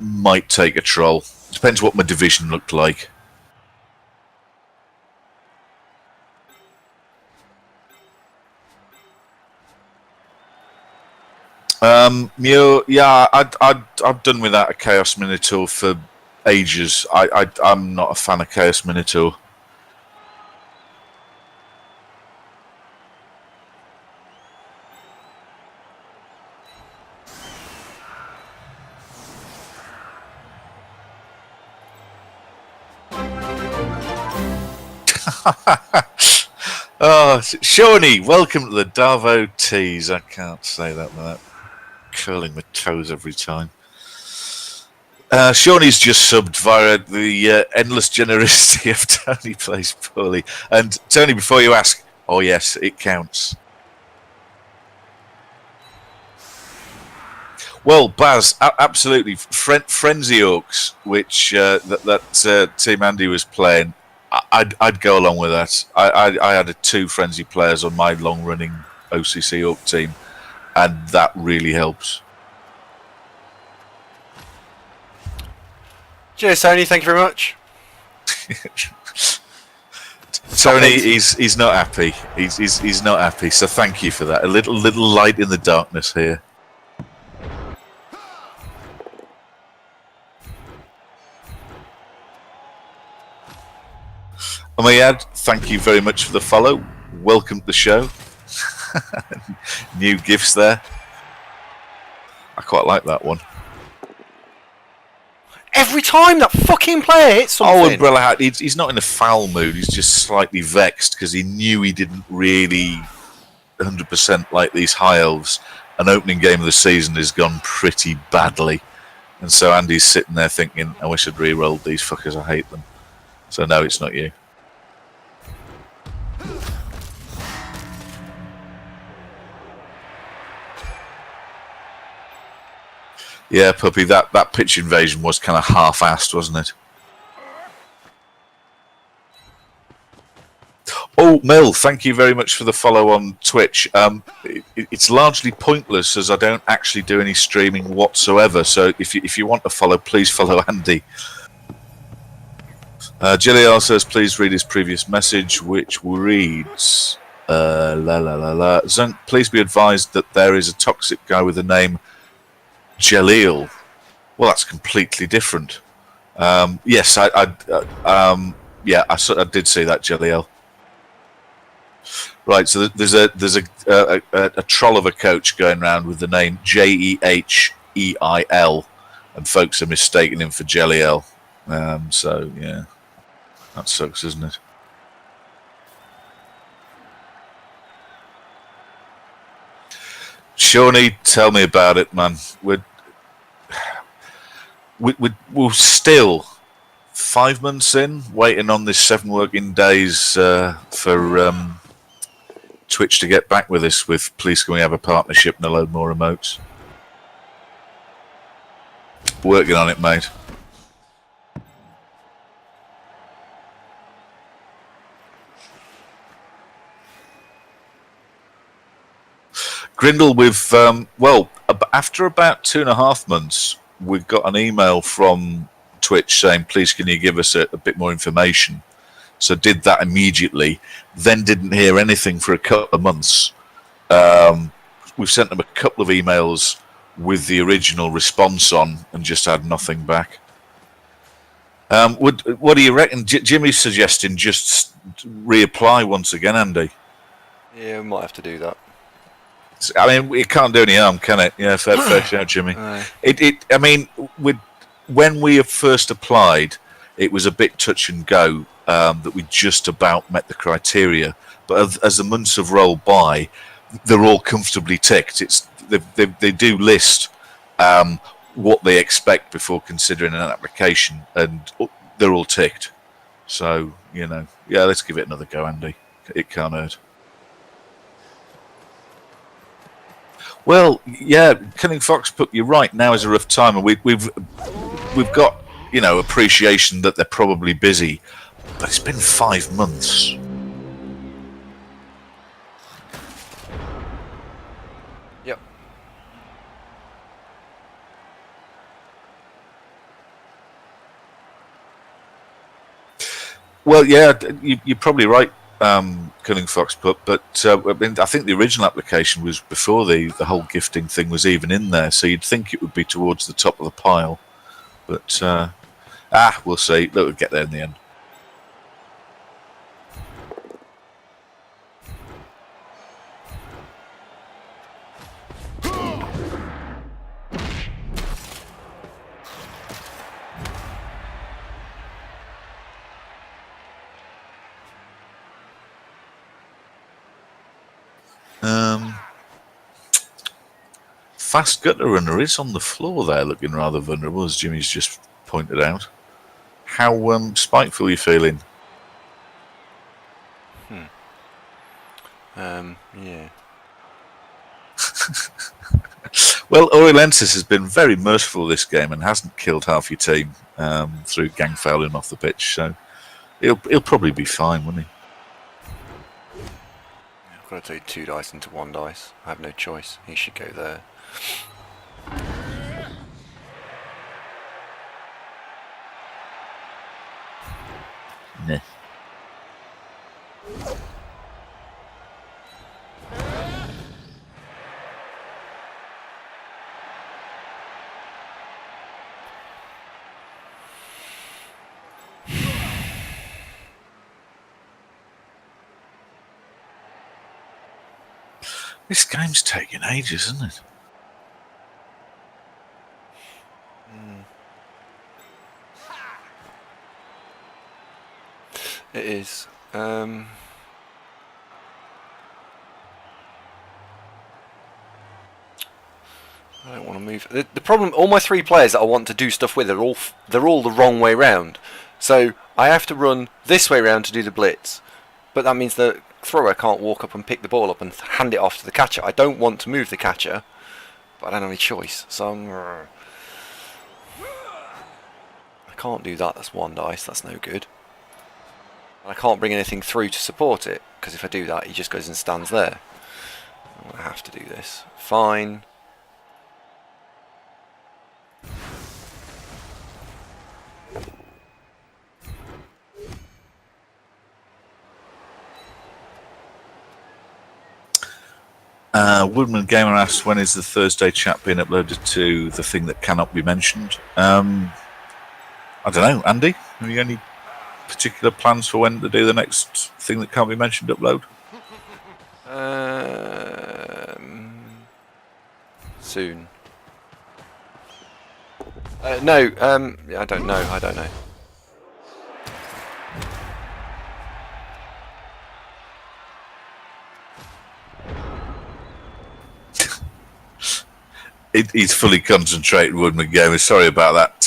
Might take a troll. Depends what my division looked like. Yeah, I've done without a Chaos Minotaur for ages. I'm not a fan of Chaos Minotaur. Oh, Shawnee, welcome to the Darvo Tees. I can't say that without curling my toes every time. Shawnee's just subbed via the endless generosity of Tony Plays Poorly. And Tony, before you ask, oh yes, it counts. Well, Baz, absolutely. Frenzy Orcs, which that Team Andy was playing, I'd go along with that. I had two Frenzy players on my long-running OCC Orc team, and that really helps. Cheers, Tony. Thank you very much. Tony, he's not happy. He's not happy. So thank you for that. A little light in the darkness here. Amayad, thank you very much for the follow. Welcome to the show. New gifts there. I quite like that one. Every time that fucking player hits something. Oh, Umbrella Hat, he's not in a foul mood. He's just slightly vexed because he knew he didn't really 100% like these High Elves. An opening game of the season has gone pretty badly. And so Andy's sitting there thinking, I wish I'd re-rolled these fuckers, I hate them. So no, it's not you. Yeah, Puppy, that pitch invasion was kind of half-assed, wasn't it? Oh, Mel, thank you very much for the follow on Twitch. It's largely pointless as I don't actually do any streaming whatsoever. So if you want to follow, please follow Andy. Gillial says, please read his previous message, which reads, Zunk, please be advised that there is a toxic guy with the name Jaleel. Well, that's completely different. Yes, I did see that, Jaleel. Right, so there's a troll of a coach going around with the name Jeheel, and folks are mistaking him for Jeliel. So yeah, that sucks, isn't it? Shawnee, tell me about it, man. We're still 5 months in, waiting on this 7 working days for Twitch to get back with us with please can we have a partnership and a load more remotes. Working on it, mate. Grindle, after about 2.5 months, we've got an email from Twitch saying, please can you give us a bit more information. So did that immediately, then didn't hear anything for a couple of months. We've sent them a couple of emails with the original response on and just had nothing back. What do you reckon? Jimmy's suggesting just reapply once again, Andy. Yeah, we might have to do that. I mean, it can't do any harm, can it? Yeah, fair shout, Jimmy. I mean, when we first applied, it was a bit touch and go that we just about met the criteria. But as the months have rolled by, they're all comfortably ticked. They do list what they expect before considering an application, and they're all ticked. So, yeah, let's give it another go, Andy. It can't hurt. Well, yeah, Cunning Fox, you're right. Now is a rough time, and we've got appreciation that they're probably busy, but it's been 5 months. Yep. Well, yeah, you're probably right, Cunning Fox put, but I mean, I think the original application was before the whole gifting thing was even in there, so you'd think it would be towards the top of the pile. But we'll see. Look, we'll get there in the end. Fast Gutter Runner is on the floor there, looking rather vulnerable, as Jimmy's just pointed out. How spiteful are you feeling? Yeah. Well, Oilensis has been very merciful this game and hasn't killed half your team through gang fouling off the pitch, so he'll probably be fine, won't he? I've got to take 2 dice into 1 dice. I have no choice. He should go there. Nah. This game's taking ages, isn't it? It is. I don't want to move. The problem, all my 3 players that I want to do stuff with they're all the wrong way round. So I have to run this way round to do the blitz, but that means the thrower can't walk up and pick the ball up and hand it off to the catcher. I don't want to move the catcher, but I don't have any choice. So I can't do that. That's 1 dice. That's no good. And I can't bring anything through to support it, because if I do that, he just goes and stands there. I'm going to have to do this. Fine. Woodman Gamer asks, when is the Thursday chat being uploaded to the thing that cannot be mentioned? I don't know, Andy? Have you any particular plans for when to do the next thing that can't be mentioned upload? Soon. No, I don't know. He's fully concentrated, Woodman Gamer. Sorry about that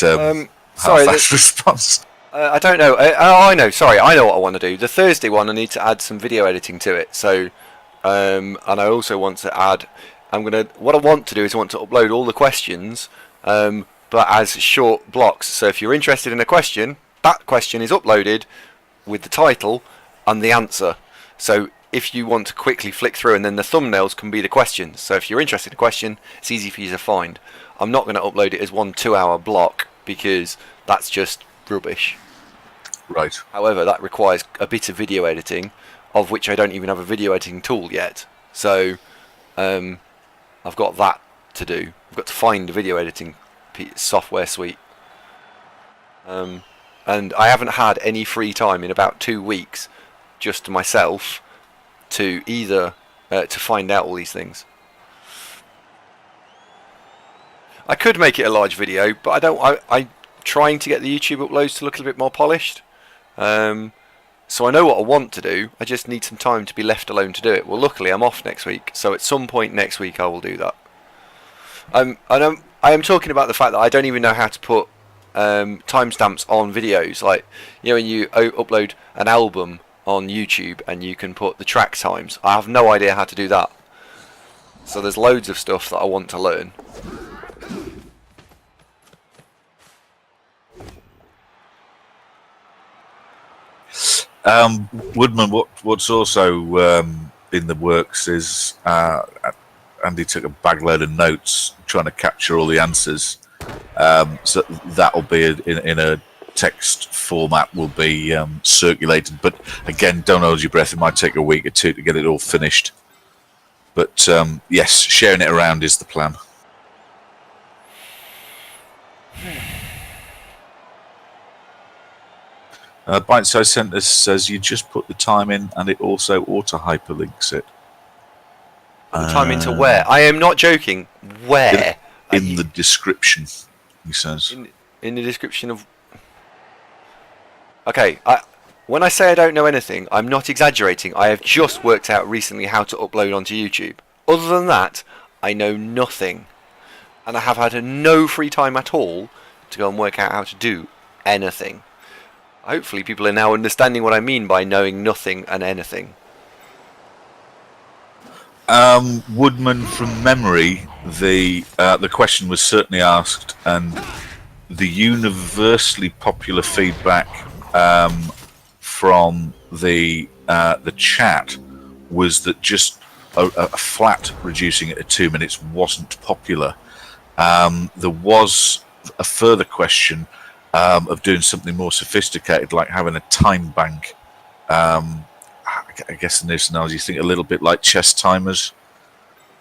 half-assed response. I don't know. I know. Sorry, I know what I want to do. The Thursday one, I need to add some video editing to it. So, and I also want to add. What I want to do is I want to upload all the questions, but as short blocks. So if you're interested in a question, that question is uploaded with the title and the answer. So if you want to quickly flick through, and then the thumbnails can be the questions. So if you're interested in a question, it's easy for you to find. I'm not going to upload it as 1 2-hour block, because that's just rubbish. Right. However, that requires a bit of video editing, of which I don't even have a video editing tool yet. So I've got that to do. I've got to find a video editing software suite. And I haven't had any free time in about 2 weeks, just to myself, to either to find out all these things. I could make it a large video, but I don't. I'm trying to get the YouTube uploads to look a little bit more polished. So I know what I want to do. I just need some time to be left alone to do it. Well, luckily I'm off next week, so at some point next week I will do that. I am talking about the fact that I don't even know how to put timestamps on videos. Like, you know, when you upload an album on YouTube and you can put the track times. I have no idea how to do that. So there's loads of stuff that I want to learn. Woodman, what's also in the works is Andy took a bagload of notes trying to capture all the answers. So that'll be in a text format will be circulated. But again, don't hold your breath. It might take a week or two to get it all finished. But yes, sharing it around is the plan. Bite Size Centre says you just put the time in and it also auto hyperlinks it. The time into where? I am not joking. Where? In the description, he says. In the description of... Okay, when I say I don't know anything, I'm not exaggerating. I have just worked out recently how to upload onto YouTube. Other than that, I know nothing. And I have had no free time at all to go and work out how to do anything. Hopefully people are now understanding what I mean by knowing nothing and anything. Woodman, from memory, the question was certainly asked, and the universally popular feedback from the chat was that just a flat reducing it to 2 minutes wasn't popular. There was a further question of doing something more sophisticated, like having a time bank. I guess in this analogy, you think a little bit like chess timers,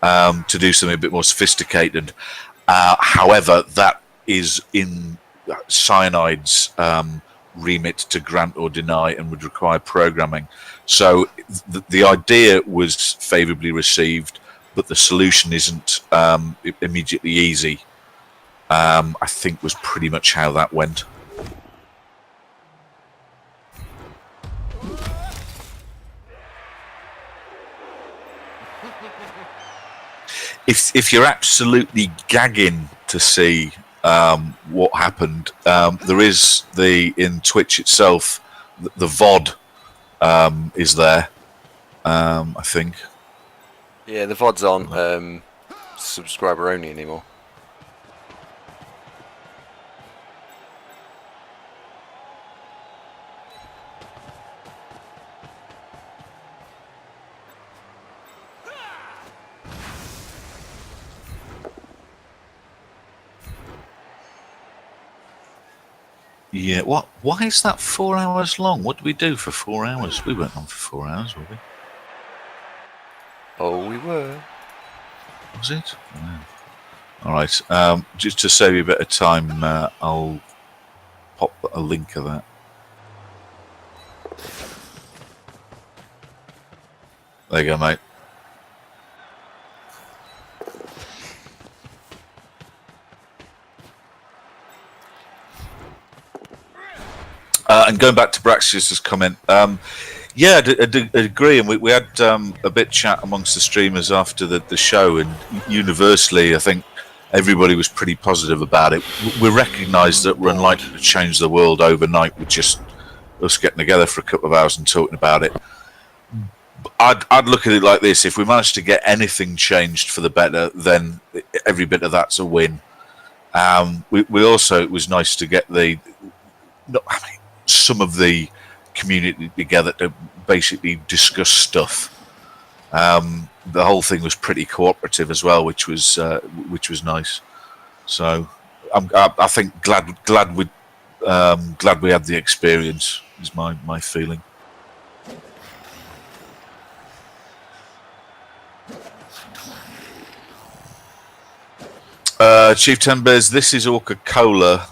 to do something a bit more sophisticated. However, that is in Cyanide's remit to grant or deny and would require programming. So the idea was favourably received, but the solution isn't immediately easy. I think was pretty much how that went. If you're absolutely gagging to see what happened, there is in Twitch itself, the VOD is there, I think. Yeah, the VOD's on subscriber only anymore. Yeah, what? Why is that 4 hours long? What did we do for 4 hours? We weren't on for 4 hours, were we? Oh, we were. Was it? Yeah. All right. Just to save you a bit of time, I'll pop a link of that. There you go, mate. And going back to Braxius's comment, yeah, I agree. And we had a bit chat amongst the streamers after the show, and universally, I think everybody was pretty positive about it. We recognise that we're unlikely to change the world overnight with just us getting together for a couple of hours and talking about it. I'd look at it like this: if we manage to get anything changed for the better, then every bit of that's a win. We also, it was nice to get some of the community together to basically discuss stuff. The whole thing was pretty cooperative as well, which was nice. So I think glad we had the experience. Is my feeling. Chief Tembez, this is Coca-Cola.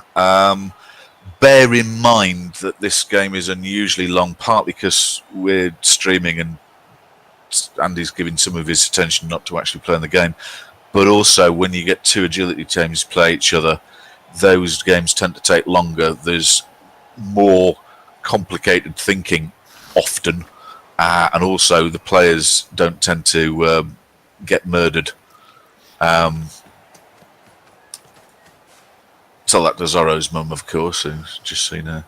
Bear in mind that this game is unusually long, partly because we're streaming and Andy's giving some of his attention not to actually playing the game, but also when you get two agility teams play each other, those games tend to take longer. There's more complicated thinking often, and also the players don't tend to get murdered. Tell that to Zorro's mum, of course, who's just seen her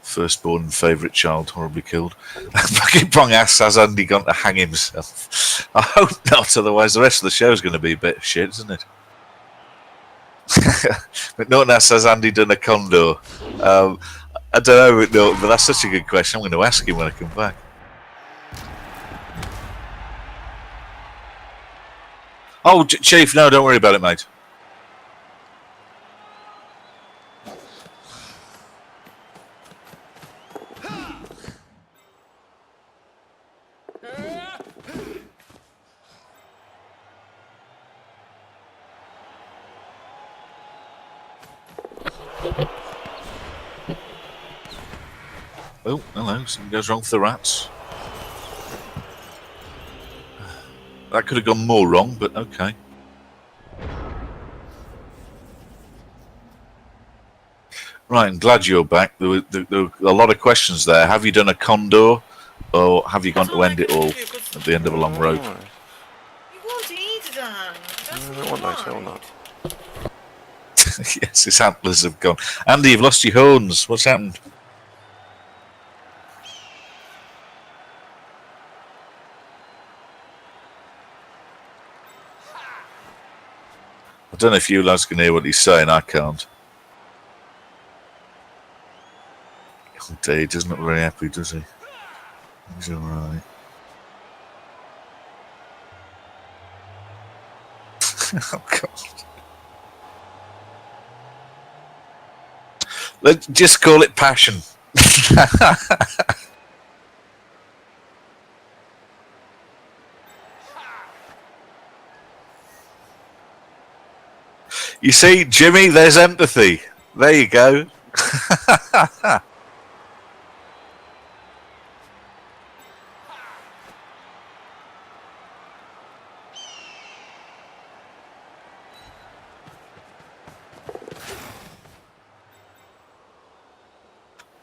firstborn and favourite child horribly killed. Fucking Prong ass, has Andy gone to hang himself? I hope not, otherwise the rest of the show's going to be a bit of shit, isn't it? But Norton asks, has Andy done a condor? I don't know, but that's such a good question. I'm going to ask him when I come back. Oh, Chief, no, don't worry about it, mate. Oh, hello. Something goes wrong with the rats. That could have gone more wrong, but okay. Right, I'm glad you're back. There were a lot of questions there. Have you done a condor, or have you gone to end it all at the end of a long rope? You want to eat, Dan. That's No, not not right. that. Yes, his antlers have gone. Andy, you've lost your horns. What's happened? I don't know if you lads can hear what he's saying. I can't. Oh dear, he doesn't look very happy, does he? He's alright. Oh God. Let's just call it passion. You see, Jimmy, there's empathy. There you go.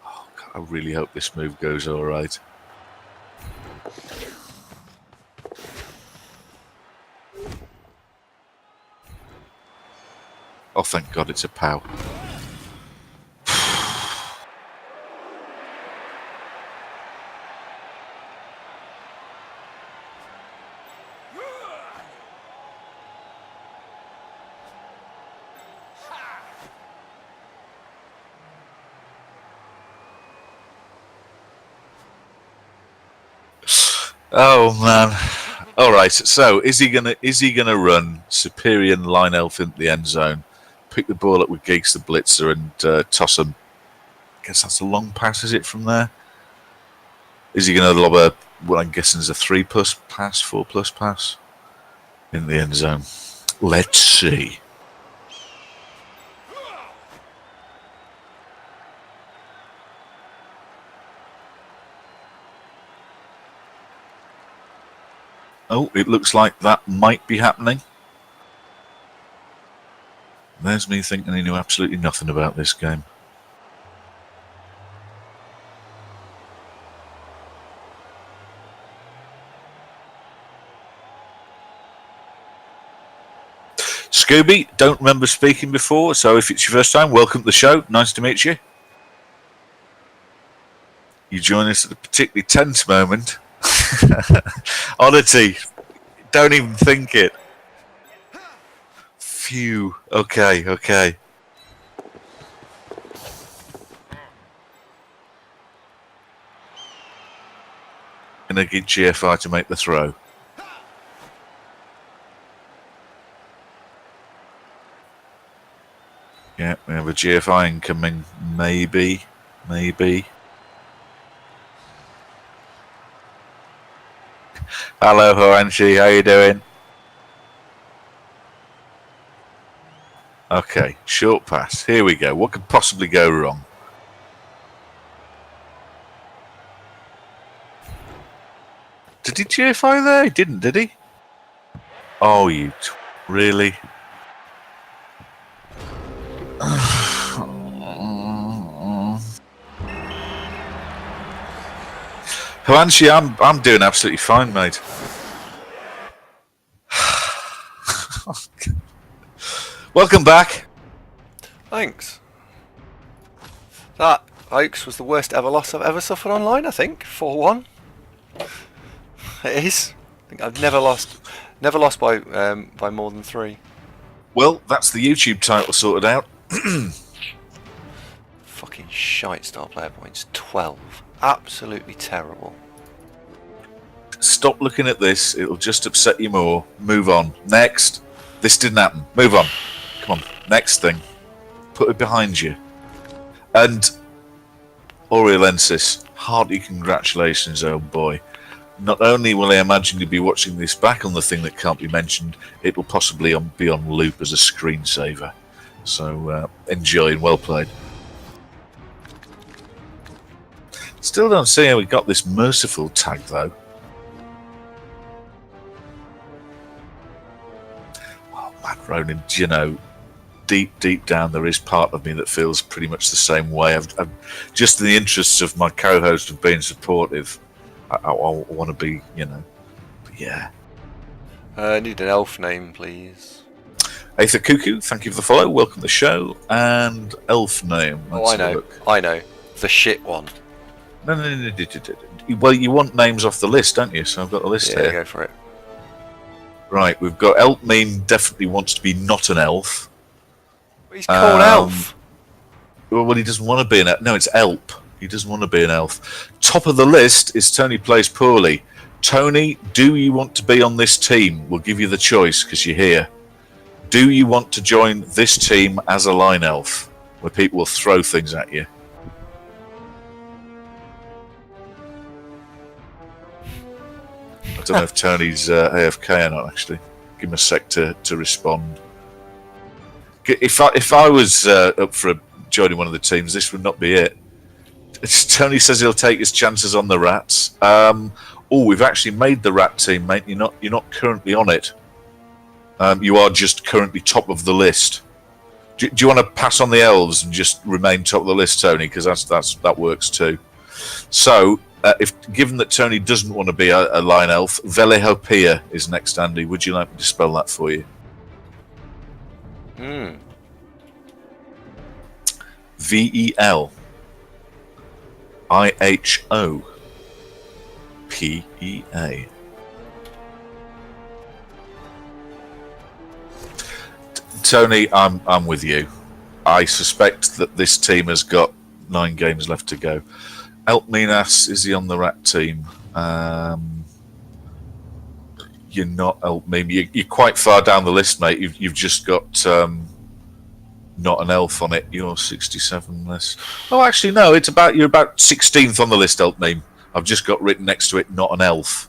Oh, God, I really hope this move goes all right. Oh, thank God it's a POW. Oh man! All right. So is he gonna run Superior line elf into the end zone, pick the ball up with Geeks the Blitzer, and toss him? I guess that's a long pass. Is it from there? Is he gonna lob a what I'm guessing is a 3+ pass, 4+ pass in the end zone? Let's see. Oh, it looks like that might be happening. There's me thinking he knew absolutely nothing about this game. Scooby, don't remember speaking before, so if it's your first time, welcome to the show. Nice to meet you. You join us at a particularly tense moment. Oddity, don't even think it. Phew. Okay. Gonna get GFI to make the throw. Yeah, we have a GFI incoming. Maybe. Hello, Horanshi. How you doing? Okay, short pass. Here we go. What could possibly go wrong? Did he GFI there? He didn't, did he? Oh, you... really? Horanshi, I'm doing absolutely fine, mate. Welcome back. Thanks. That, folks, was the worst ever loss I've ever suffered online, I think. 4-1. It is. I think I've never lost by more than 3. Well, that's the YouTube title sorted out. Fucking shite star player points. 12. Absolutely terrible. Stop looking at this. It'll just upset you more. Move on. Next. This didn't happen. Move on. Come on. Next thing. Put it behind you. And Oriolensis, hearty congratulations, old boy. Not only will I imagine you'll be watching this back on the thing that can't be mentioned, it will possibly be on loop as a screensaver. So enjoy and well played. Still don't see how we got this merciful tag though. Oh, Matt Ronan, you know, deep down there is part of me that feels pretty much the same way. I've just in the interests of my co-host of being supportive, I want to be, you know. But yeah. I need an elf name, please. Aether Cuckoo, thank you for the follow. Welcome to the show. And elf name. Oh, I know. I know. The shit one. No. Well, you want names off the list, don't you? So I've got the list here. Yeah, go for it. Right, we've got Elfmean definitely wants to be not an elf. He's called Elf. Well, he doesn't want to be an elf. No, it's Elp. He doesn't want to be an elf. Top of the list is Tony Plays Poorly. Tony, do you want to be on this team? We'll give you the choice because you're here. Do you want to join this team as a line elf where people will throw things at you? I don't know if Tony's AFK or not, actually. Give him a sec to respond. If I was up for joining one of the teams, this would not be it. Tony says he'll take his chances on the Rats. We've actually made the Rat team, mate. You're not currently on it. You are just currently top of the list. Do you want to pass on the Elves and just remain top of the list, Tony? Because that works too. So, if given that Tony doesn't want to be a line elf, Velehopia is next, Andy. Would you like me to spell that for you? VELIHOPEA. Tony, I'm with you. I suspect that this team has got 9 games left to go. Elfminas, is he on the Rat team? You're not Elfmeme. You're quite far down the list, mate. You've just got not an elf on it. You're 67 list. Oh, actually, no. You're about 16th on the list, Elfmeme. I've just got written next to it, not an elf.